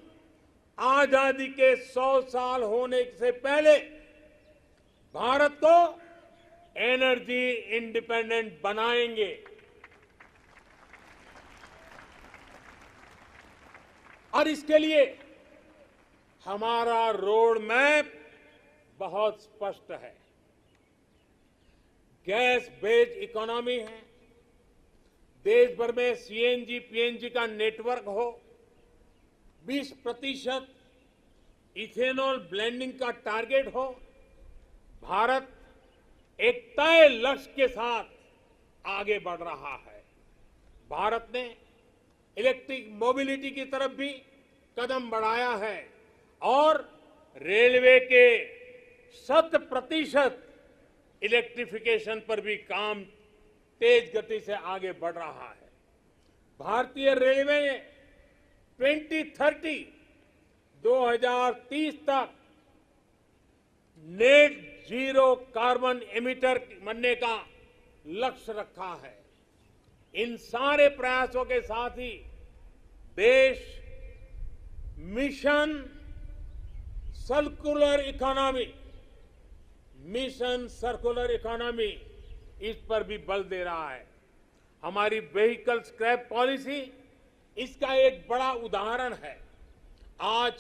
आजादी के 100 साल होने से पहले भारत को एनर्जी इंडिपेंडेंट बनाएंगे। और इसके लिए हमारा रोड मैप बहुत स्पष्ट है। गैस बेस्ड इकोनॉमी है, देश भर में सीएनजी पीएनजी का नेटवर्क हो, 20% इथेनॉल ब्लेंडिंग का टारगेट हो। भारत एक तय लक्ष्य के साथ आगे बढ़ रहा है। भारत ने इलेक्ट्रिक मोबिलिटी की तरफ भी कदम बढ़ाया है और रेलवे के 100% इलेक्ट्रिफिकेशन पर भी काम तेज गति से आगे बढ़ रहा है। भारतीय रेलवे ने 2030 तक नेट जीरो कार्बन एमिटर बनने का लक्ष्य रखा है। इन सारे प्रयासों के साथ ही देश मिशन सर्कुलर इकोनॉमी इस पर भी बल दे रहा है। हमारी व्हीकल स्क्रैप पॉलिसी इसका एक बड़ा उदाहरण है। आज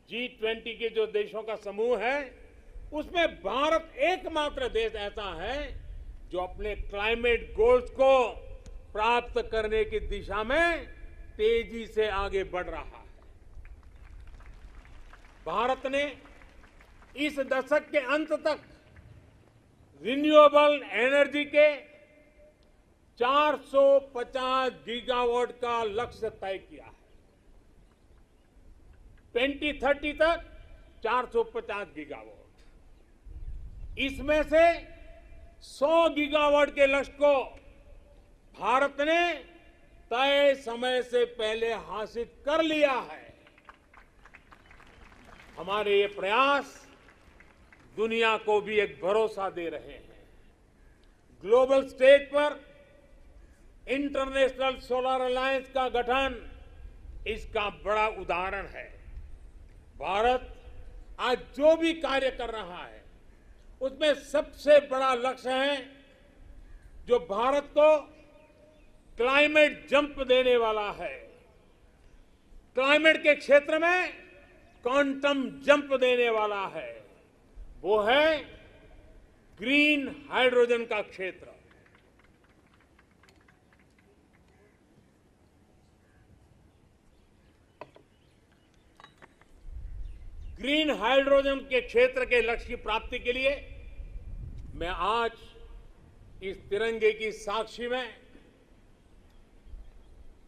G20 के जो देशों का समूह है, उसमें भारत एकमात्र देश ऐसा है जो अपने क्लाइमेट गोल्स को प्राप्त करने की दिशा में तेजी से आगे बढ़ रहा है। भारत ने इस दशक के अंत तक रिन्यूएबल एनर्जी के 450 गीगावाट का लक्ष्य तय किया है। 2030 तक 450 गीगावाट। इसमें से 100 गीगावाट के लक्ष्य को भारत ने तय समय से पहले हासिल कर लिया है। हमारे ये प्रयास दुनिया को भी एक भरोसा दे रहे हैं। ग्लोबल स्टेज पर इंटरनेशनल सोलर अलायंस का गठन इसका बड़ा उदाहरण है। भारत आज जो भी कार्य कर रहा है, उसमें सबसे बड़ा लक्ष्य है जो भारत को क्लाइमेट जंप देने वाला है। क्लाइमेट के क्षेत्र में क्वांटम जंप देने वाला है, वो है ग्रीन हाइड्रोजन का क्षेत्र। ग्रीन हाइड्रोजन के क्षेत्र के लक्ष्य की प्राप्ति के लिए मैं आज इस तिरंगे की साक्षी में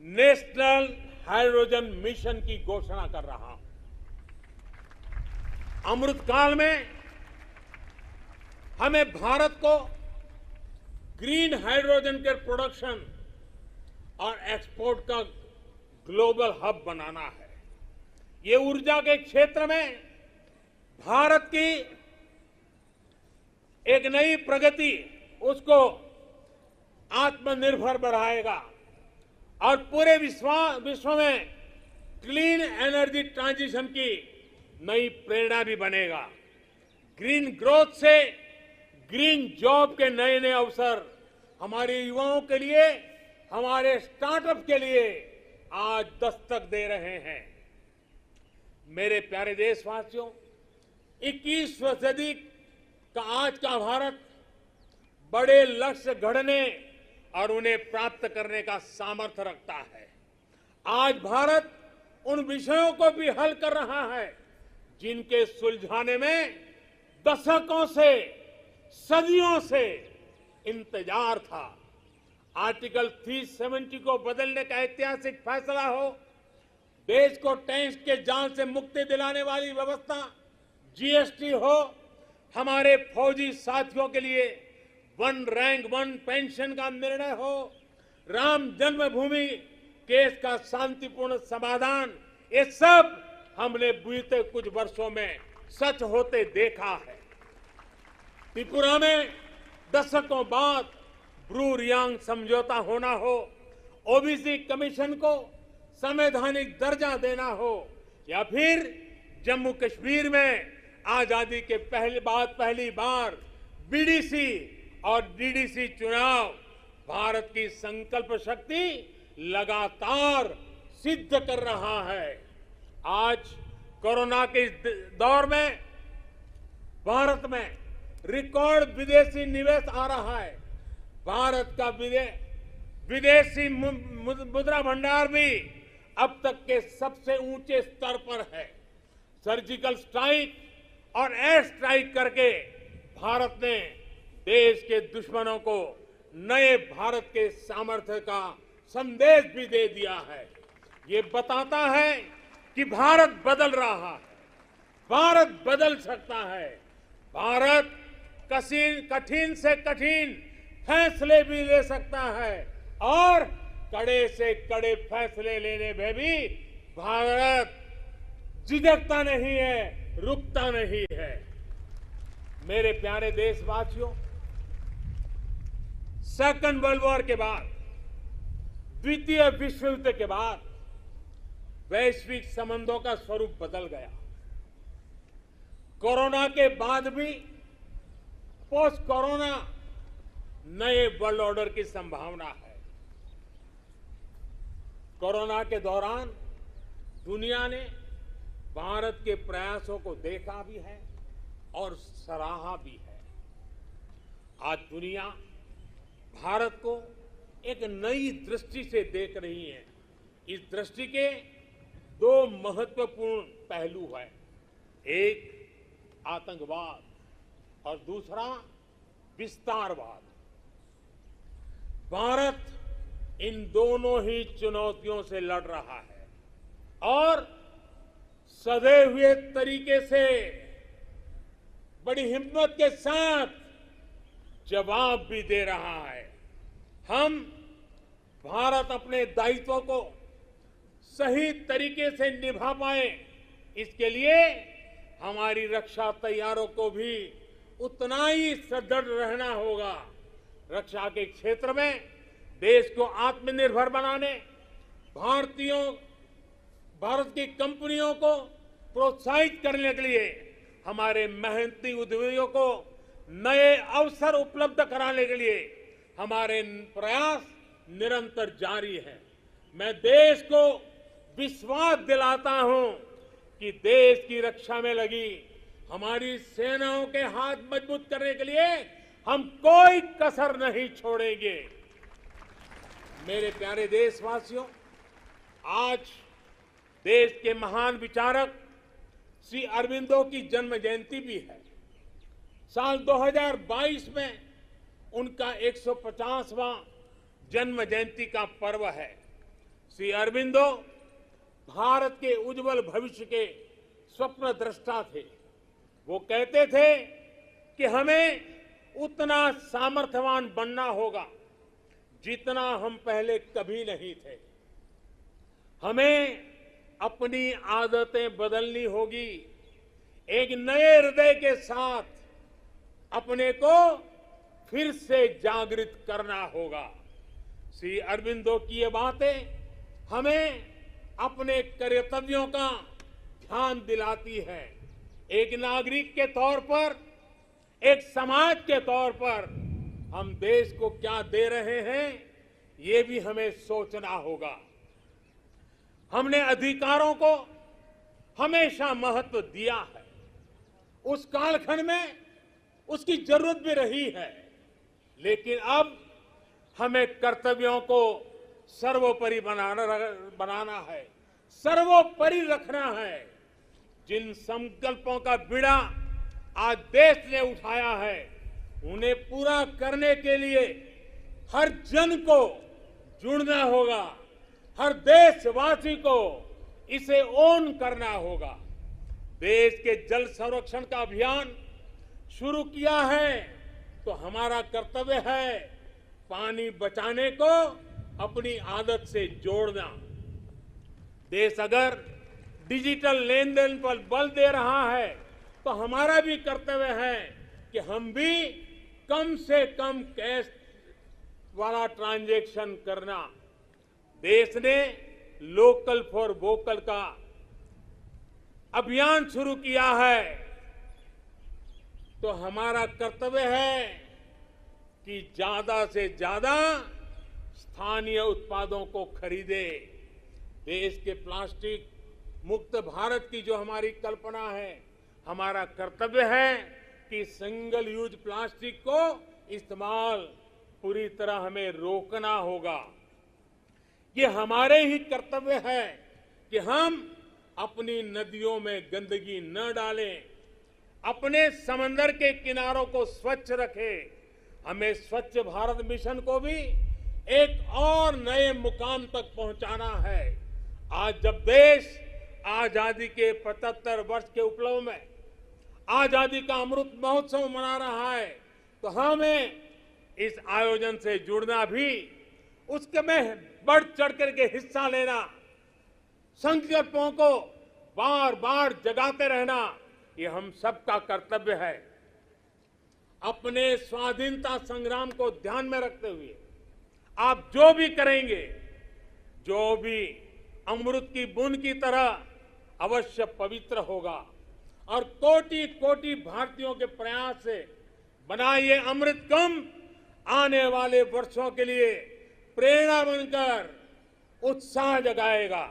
नेशनल हाइड्रोजन मिशन की घोषणा कर रहा हूं। अमृतकाल में हमें भारत को ग्रीन हाइड्रोजन के प्रोडक्शन और एक्सपोर्ट का ग्लोबल हब बनाना है। ये ऊर्जा के क्षेत्र में भारत की एक नई प्रगति, उसको आत्मनिर्भर बढ़ाएगा और पूरे विश्व में क्लीन एनर्जी ट्रांजिशन की नई प्रेरणा भी बनेगा। ग्रीन ग्रोथ से ग्रीन जॉब के नए नए अवसर हमारे युवाओं के लिए, हमारे स्टार्टअप के लिए आज दस्तक दे रहे हैं। मेरे प्यारे देशवासियों, 21वीं सदी का आज का भारत बड़े लक्ष्य गढ़ने और उन्हें प्राप्त करने का सामर्थ्य रखता है। आज भारत उन विषयों को भी हल कर रहा है जिनके सुलझाने में दशकों से, सदियों से इंतजार था। आर्टिकल 370 को बदलने का ऐतिहासिक फैसला हो, देश को टैक्स के जाल से मुक्ति दिलाने वाली व्यवस्था, जीएसटी हो, हमारे फौजी साथियों के लिए वन रैंक वन पेंशन का निर्णय हो, राम जन्मभूमि केस का शांतिपूर्ण समाधान, ये सब हमने बीते कुछ वर्षों में सच होते देखा है। त्रिपुरा में दशकों बाद ब्रू रियांग समझौता होना हो, ओबीसी कमीशन को संवैधानिक दर्जा देना हो, या फिर जम्मू कश्मीर में आजादी के पहली बार बीडीसी और डीडीसी चुनाव, भारत की संकल्प शक्ति लगातार सिद्ध कर रहा है। आज कोरोना के इस दौर में भारत में रिकॉर्ड विदेशी निवेश आ रहा है। भारत का विदेशी मुद्रा भंडार भी अब तक के सबसे ऊंचे स्तर पर है। सर्जिकल स्ट्राइक और एयर स्ट्राइक करके भारत ने देश के दुश्मनों को नए भारत के सामर्थ्य का संदेश भी दे दिया है। ये बताता है कि भारत बदल रहा है, भारत बदल सकता है। भारत कठिन से कठिन फैसले भी ले सकता है और कड़े से कड़े फैसले लेने में भी भारत झिझकता नहीं है, रुकता नहीं है। मेरे प्यारे देशवासियों, सेकंड वर्ल्ड वॉर के बाद, द्वितीय विश्व युद्ध के बाद वैश्विक संबंधों का स्वरूप बदल गया। कोरोना के बाद भी पोस्ट कोरोना नए वर्ल्ड ऑर्डर की संभावना है। कोरोना के दौरान दुनिया ने भारत के प्रयासों को देखा भी है और सराहा भी है। आज दुनिया भारत को एक नई दृष्टि से देख रही है। इस दृष्टि के दो महत्वपूर्ण पहलू हैं, एक आतंकवाद और दूसरा विस्तारवाद। भारत इन दोनों ही चुनौतियों से लड़ रहा है और सधे हुए तरीके से, बड़ी हिम्मत के साथ जवाब भी दे रहा है। हम भारत अपने दायित्वों को सही तरीके से निभा पाए, इसके लिए हमारी रक्षा तैयारों को भी उतना ही सदृढ़ रहना होगा। रक्षा के क्षेत्र में देश को आत्मनिर्भर बनाने, भारत की कंपनियों को प्रोत्साहित करने के लिए, हमारे मेहनती उद्यमियों को नए अवसर उपलब्ध कराने के लिए हमारे प्रयास निरंतर जारी है। मैं देश को विश्वास दिलाता हूं कि देश की रक्षा में लगी हमारी सेनाओं के हाथ मजबूत करने के लिए हम कोई कसर नहीं छोड़ेंगे। मेरे प्यारे देशवासियों, आज देश के महान विचारक श्री अरविंदो की जन्म जयंती भी है। साल 2022 में उनका 150वां जन्म जयंती का पर्व है। श्री अरविंदो भारत के उज्जवल भविष्य के स्वप्न दृष्टा थे। वो कहते थे कि हमें उतना सामर्थ्यवान बनना होगा जितना हम पहले कभी नहीं थे। हमें अपनी आदतें बदलनी होगी। एक नए हृदय के साथ अपने को फिर से जागृत करना होगा। श्री अरबिंदो की ये बातें हमें अपने कर्तव्यों का ध्यान दिलाती है। एक नागरिक के तौर पर, एक समाज के तौर पर हम देश को क्या दे रहे हैं, ये भी हमें सोचना होगा। हमने अधिकारों को हमेशा महत्व दिया है। उस कालखंड में उसकी जरूरत भी रही है, लेकिन अब हमें कर्तव्यों को सर्वोपरि बनाना है, सर्वोपरि रखना है। जिन संकल्पों का बीड़ा आज देश ने उठाया है, उन्हें पूरा करने के लिए हर जन को जुड़ना होगा, हर देशवासी को इसे ओन करना होगा। देश के जल संरक्षण का अभियान शुरू किया है, तो हमारा कर्तव्य है पानी बचाने को अपनी आदत से जोड़ना। देश अगर डिजिटल लेन देन पर बल दे रहा है, तो हमारा भी कर्तव्य है कि हम भी कम से कम कैश वाला ट्रांजैक्शन करना। देश ने लोकल फॉर वोकल का अभियान शुरू किया है, तो हमारा कर्तव्य है कि ज्यादा से ज्यादा स्थानीय उत्पादों को खरीदे। देश के प्लास्टिक मुक्त भारत की जो हमारी कल्पना है, हमारा कर्तव्य है कि सिंगल यूज प्लास्टिक को इस्तेमाल पूरी तरह हमें रोकना होगा। ये हमारे ही कर्तव्य है कि हम अपनी नदियों में गंदगी न डालें, अपने समंदर के किनारों को स्वच्छ रखें। हमें स्वच्छ भारत मिशन को भी एक और नए मुकाम तक पहुंचाना है। आज जब देश आजादी के 75 वर्ष के उपलक्ष्य में आजादी का अमृत महोत्सव मना रहा है, तो हमें इस आयोजन से जुड़ना भी, उसके में बढ़ चढ़ करके हिस्सा लेना, संकल्पों को बार बार जगाते रहना, ये हम सबका कर्तव्य है। अपने स्वाधीनता संग्राम को ध्यान में रखते हुए आप जो भी करेंगे, जो भी अमृत की बूंद की तरह अवश्य पवित्र होगा और कोटि कोटि भारतीयों के प्रयास से बना ये अमृत कुंभ आने वाले वर्षों के लिए प्रेरणा बनकर उत्साह जगाएगा।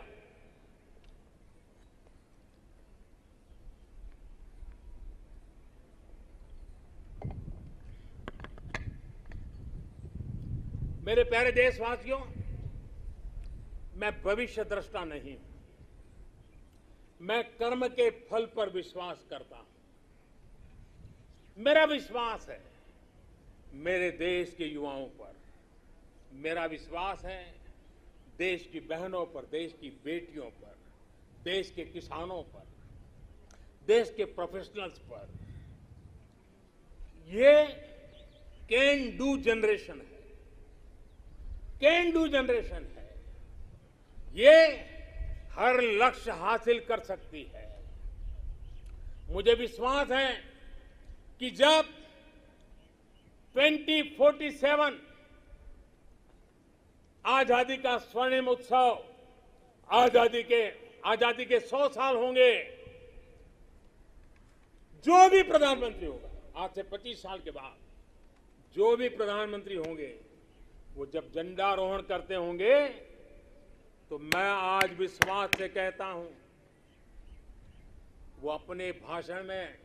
मेरे प्यारे देशवासियों, मैं भविष्य दृष्टा नहीं हूं, मैं कर्म के फल पर विश्वास करता हूं। मेरा विश्वास है मेरे देश के युवाओं पर, मेरा विश्वास है देश की बहनों पर, देश की बेटियों पर, देश के किसानों पर, देश के प्रोफेशनल्स पर। ये कैन डू जनरेशन है, कैन डू जनरेशन है। ये हर लक्ष्य हासिल कर सकती है। मुझे विश्वास है कि जब 2047 आजादी का स्वर्णिम उत्सव, आजादी के 100 साल होंगे, जो भी प्रधानमंत्री होगा, आज से 25 साल के बाद जो भी प्रधानमंत्री होंगे, वो जब झंडारोहण करते होंगे, तो मैं आज विश्वास से कहता हूं, वो अपने भाषण में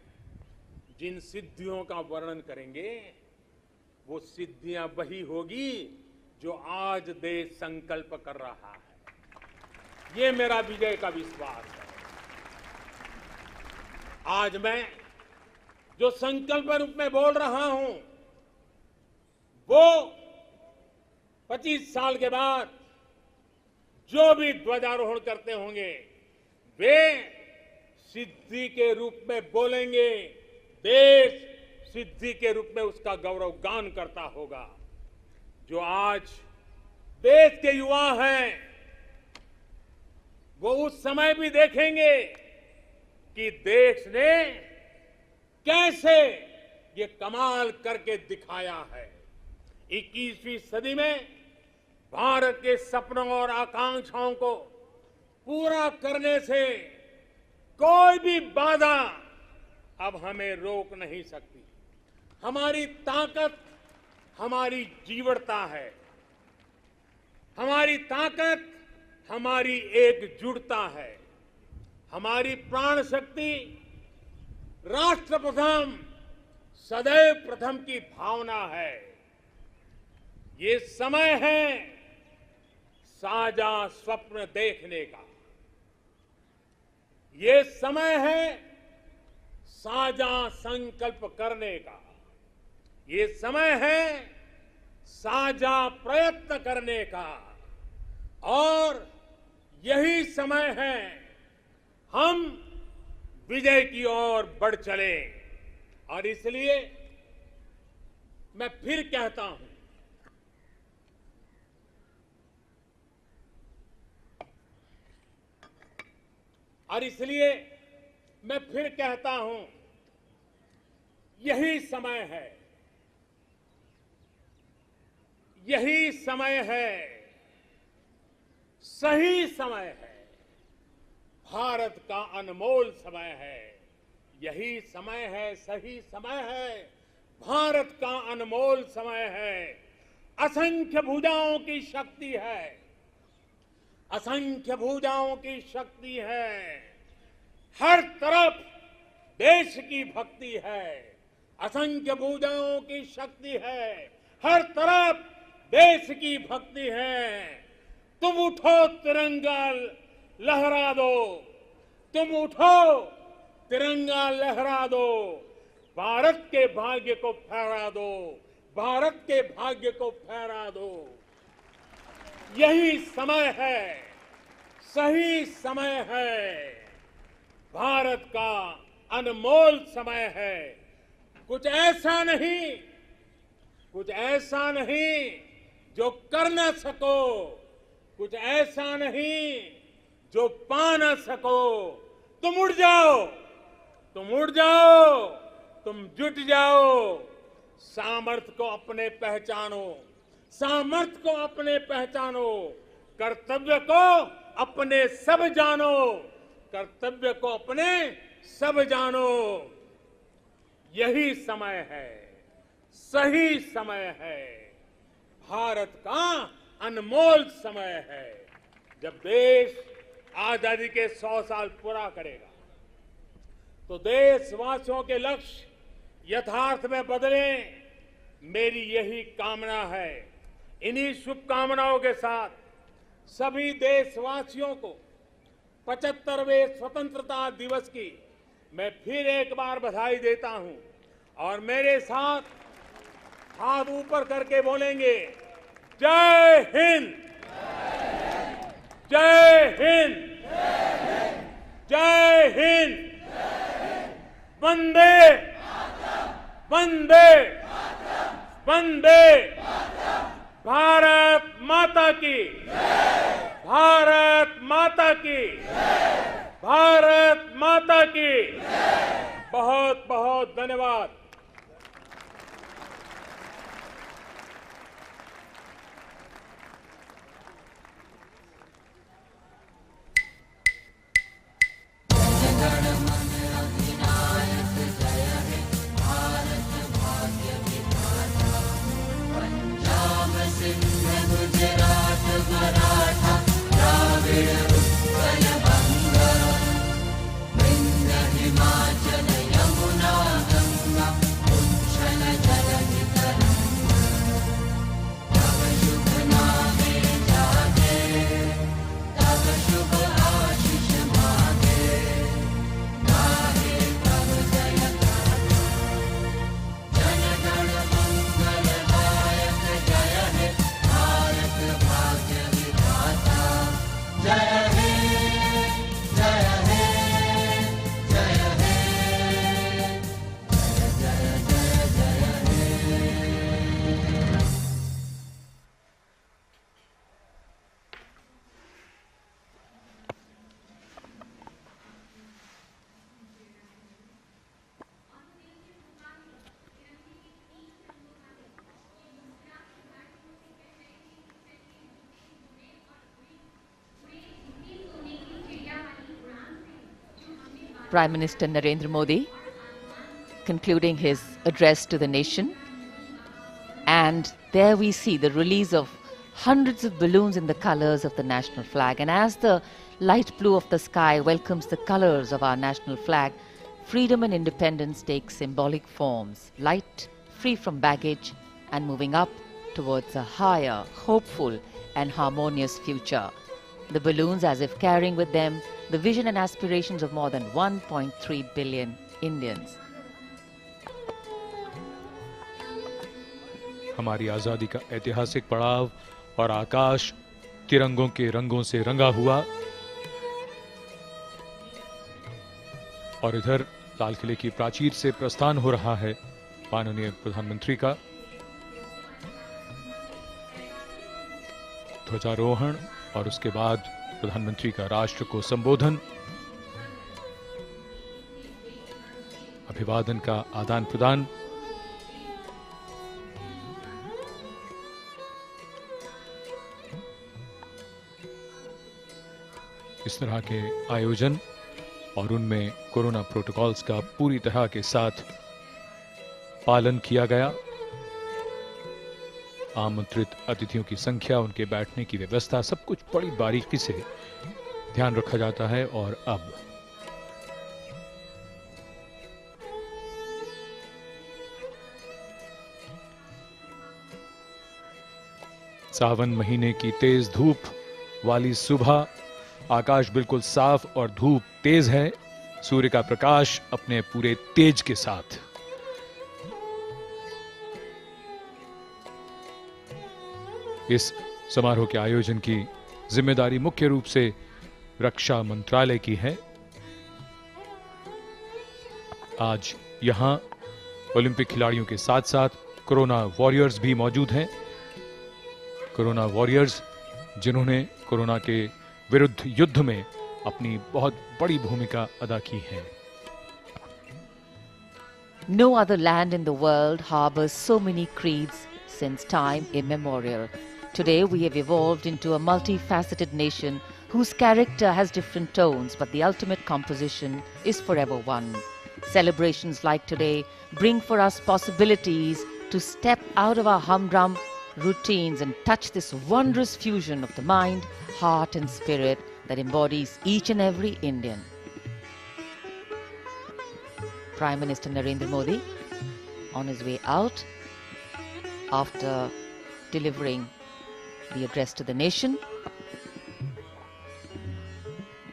जिन सिद्धियों का वर्णन करेंगे, वो सिद्धियां वही होगी जो आज देश संकल्प कर रहा है। ये मेरा विजय का विश्वास है। आज मैं जो संकल्प रूप में बोल रहा हूं, वो 25 साल के बाद जो भी ध्वजारोहण करते होंगे, वे सिद्धि के रूप में बोलेंगे। देश सिद्धि के रूप में उसका गौरव गान करता होगा। जो आज देश के युवा हैं, वो उस समय भी देखेंगे कि देश ने कैसे ये कमाल करके दिखाया है। 21वीं सदी में भारत के सपनों और आकांक्षाओं को पूरा करने से कोई भी बाधा अब हमें रोक नहीं सकती। हमारी ताकत हमारी जीवटता है, हमारी ताकत हमारी एकजुटता है, हमारी प्राण शक्ति राष्ट्र प्रथम सदैव प्रथम की भावना है। ये समय है साझा स्वप्न देखने का, ये समय है साझा संकल्प करने का, ये समय है साझा प्रयत्न करने का, और यही समय है हम विजय की ओर बढ़ चले। और इसलिए मैं फिर कहता हूं, यही समय है, यही समय है, सही समय है, भारत का अनमोल समय है। यही समय है, सही समय है, भारत का अनमोल समय है। असंख्य भुजाओं की शक्ति है, असंख्य भुजाओं की शक्ति है। हर तरफ देश की भक्ति है, असंख्य भुजाओं की शक्ति है, हर तरफ देश की भक्ति है। तुम उठो तिरंगा लहरा दो, तुम उठो तिरंगा लहरा दो, भारत के भाग्य को फहरा दो, भारत के भाग्य को फहरा दो। यही समय है, सही समय है, भारत का अनमोल समय है। कुछ ऐसा नहीं, कुछ ऐसा नहीं जो कर न सको, कुछ ऐसा नहीं जो पा न सको। तुम उठ जाओ, तुम उठ जाओ, तुम जुट जाओ। सामर्थ्य को अपने पहचानो, सामर्थ्य को अपने पहचानो, कर्तव्य को अपने सब जानो, कर्तव्य को अपने सब जानो। यही समय है, सही समय है, भारत का अनमोल समय है। जब देश आजादी के 100 साल पूरा करेगा तो देशवासियों के लक्ष्य यथार्थ में बदले, मेरी यही कामना है। इन्हीं शुभकामनाओं के साथ सभी देशवासियों को 75वें स्वतंत्रता दिवस की मैं फिर एक बार बधाई देता हूं। और मेरे साथ हाथ ऊपर करके बोलेंगे, जय हिंद, जय हिंद, जय हिंद, वंदे वंदे वंदे, भारत माता की, भारत माता की, भारत माता की। बहुत बहुत धन्यवाद। गुजरात मराठा द्राविड़ उत्कल बंग, Vindhya Himachal Yamuna Ganga. Prime Minister Narendra Modi concluding his address to the nation. And there we see the release of hundreds of balloons in the colors of the national flag. And as the light blue of the sky welcomes the colors of our national flag, freedom and independence take symbolic forms, light, free from baggage, and moving up towards a higher, hopeful, and harmonious future. The balloons as if carrying with them the vision and aspirations of more than 1.3 billion Indians. हमारी आज़ादी का ऐतिहासिक पड़ाव और आकाश तिरंगों के रंगों से रंगा हुआ। और इधर लाल किले की प्राचीर से प्रस्थान हो रहा है माननीय प्रधानमंत्री का ध्वजारोहण और उसके बाद प्रधानमंत्री का राष्ट्र को संबोधन, अभिवादन का आदान प्रदान। इस तरह के आयोजन और उनमें कोरोना प्रोटोकॉल्स का पूरी तरह के साथ पालन किया गया। आमंत्रित अतिथियों की संख्या, उनके बैठने की व्यवस्था, सब कुछ बड़ी बारीकी से ध्यान रखा जाता है। और अब सावन महीने की तेज धूप वाली सुबह, आकाश बिल्कुल साफ और धूप तेज है, सूर्य का प्रकाश अपने पूरे तेज के साथ। इस समारोह के आयोजन की जिम्मेदारी मुख्य रूप से रक्षा मंत्रालय की है। आज यहां ओलंपिक खिलाड़ियों के साथ साथ कोरोना वॉरियर्स भी मौजूद हैं। कोरोना वॉरियर्स जिन्होंने कोरोना के विरुद्ध युद्ध में अपनी बहुत बड़ी भूमिका अदा की है। No other land in the world harbors so many creeds since time immemorial. Today we have evolved into a multifaceted nation whose character has different tones, but the ultimate composition is forever one. Celebrations like today bring for us possibilities to step out of our humdrum routines and touch this wondrous fusion of the mind, heart and spirit that embodies each and every Indian. Prime Minister Narendra Modi on his way out after delivering the address to the nation.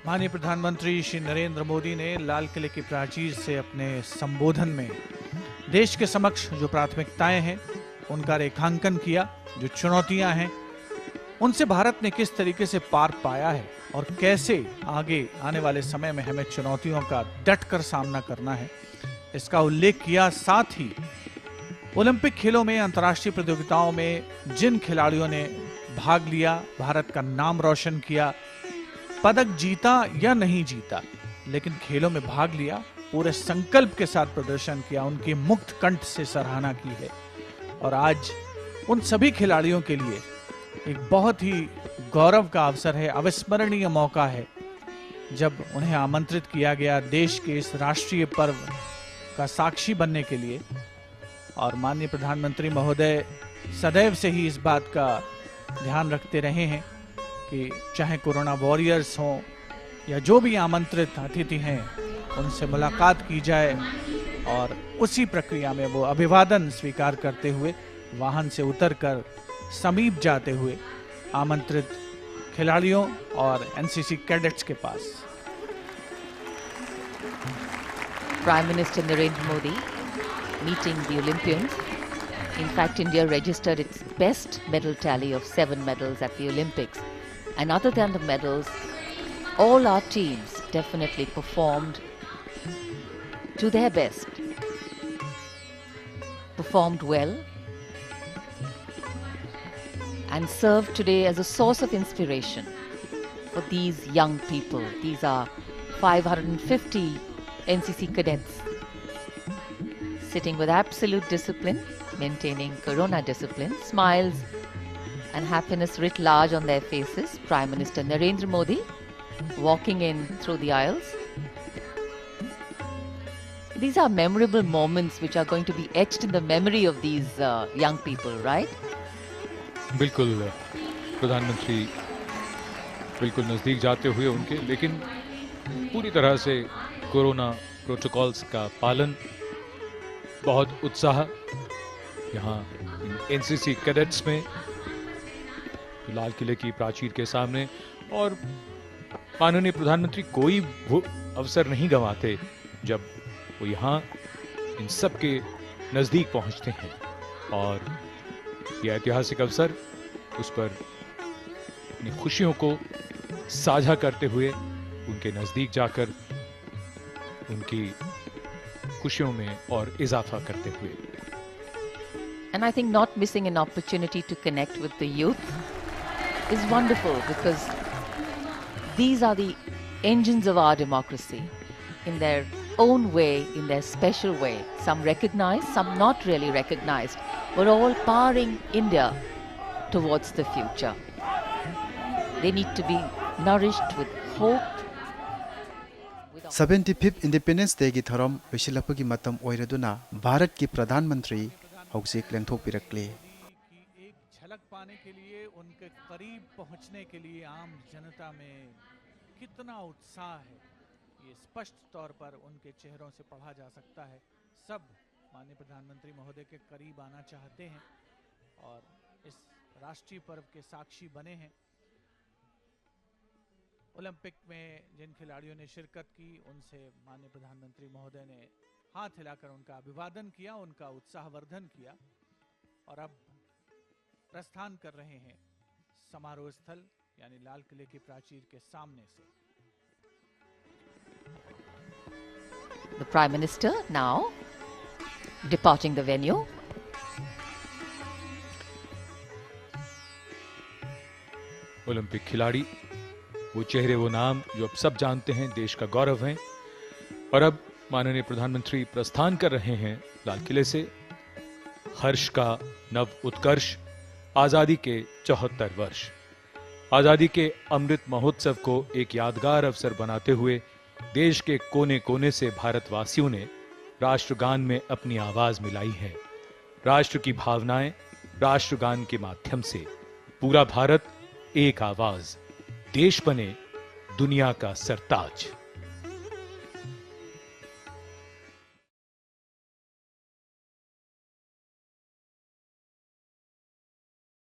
माननीय प्रधानमंत्री श्री नरेंद्र मोदी ने लाल किले की प्राचीर से अपने संबोधन में देश के समक्ष जो प्राथमिकताएं हैं उनका रेखांकन किया, जो चुनौतियां हैं उनसे भारत ने किस तरीके से पार पाया है और कैसे आगे आने वाले समय में हमें चुनौतियों का डट कर सामना करना है, इसका उल्लेख किया। साथ ही ओलंपिक खेलों में, अंतर्राष्ट्रीय प्रतियोगिताओं में जिन खिलाड़ियों ने भाग लिया, भारत का नाम रोशन किया, पदक जीता या नहीं जीता, लेकिन खेलों में भाग लिया, पूरे संकल्प के साथ प्रदर्शन किया, उनकी मुक्त कंठ से सराहना की है। और आज उन सभी खिलाड़ियों के लिए एक बहुत ही गौरव का अवसर है, अविस्मरणीय मौका है जब उन्हें आमंत्रित किया गया देश के इस राष्ट्रीय पर्व का साक्षी बनने के लिए। और माननीय प्रधानमंत्री महोदय सदैव से ही इस बात का ध्यान रखते रहे हैं कि चाहे कोरोना वॉरियर्स हों या जो भी आमंत्रित अतिथि हैं उनसे मुलाकात की जाए और उसी प्रक्रिया में वो अभिवादन स्वीकार करते हुए वाहन से उतरकर समीप जाते हुए आमंत्रित खिलाड़ियों और एनसीसी कैडेट्स के पास। Prime Minister Narendra Modi meeting the Olympians. In fact, India registered its best medal tally of 7 medals at the Olympics. And other than the medals, all our teams definitely performed to their best, performed well, and served today as a source of inspiration for these young people. These are 550 NCC cadets sitting with absolute discipline, maintaining corona discipline, smiles and happiness writ large on their faces. Prime Minister Narendra Modi walking in through the aisles. these are memorable moments which are going to be etched in the memory of these young people, right? बिल्कुल प्रधानमंत्री बिल्कुल नज़दीक जाते हुए उनके, लेकिन पूरी तरह से कोरोना प्रोटोकॉल्स का पालन, बहुत उत्साह यहाँ एनसीसी कैडेट्स में लाल किले की प्राचीर के सामने। और माननीय प्रधानमंत्री कोई अवसर नहीं गंवाते जब वो यहाँ इन सब के नज़दीक पहुँचते हैं, और यह ऐतिहासिक अवसर उस पर अपनी खुशियों को साझा करते हुए उनके नज़दीक जाकर उनकी खुशियों में और इजाफा करते हुए। And I think not missing an opportunity to connect with the youth is wonderful, because these are the engines of our democracy in their own way, in their special way. Some recognized, some not really recognized, but all powering India towards the future. They need to be nourished with hope. 75th independence day की थरम लोइसिलपगी मतम ओइरदुना भारत की प्रधानमंत्री हौसिक लेंथोपिरक्ले। की एक झलक पाने के लिए, उनके करीब पहुंचने के लिए आम जनता में कितना उत्साह है, ये स्पष्ट तौर पर उनके चेहरों से पढ़ा जा सकता है। सब माननीय प्रधानमंत्री महोदय के करीब आना चाहते हैं और इस राष्ट्रीय पर्व के साक्षी बने हैं। ओलंपिक में जिन खिलाड़ियों ने शिरकत की, उनसे माननीय प्रधानमंत्री महोदय ने हाथ हिलाकर उनका अभिवादन किया, उनका उत्साहवर्धन किया, और अब प्रस्थान कर रहे हैं समारोह स्थल यानी लाल किले की प्राचीर के सामने से। The Prime Minister now departing the venue. Olympic खिलाड़ी, वो चेहरे, वो नाम जो अब सब जानते हैं, देश का गौरव हैं। और अब माननीय प्रधानमंत्री प्रस्थान कर रहे हैं लाल किले से। हर्ष का नव उत्कर्ष, आजादी के 74 वर्ष, आजादी के अमृत महोत्सव को एक यादगार अवसर बनाते हुए देश के कोने कोने से भारतवासियों ने राष्ट्रगान में अपनी आवाज मिलाई है। राष्ट्र की भावनाएं राष्ट्रगान के माध्यम से पूरा भारत एक आवाज, देश बने दुनिया का सरताज।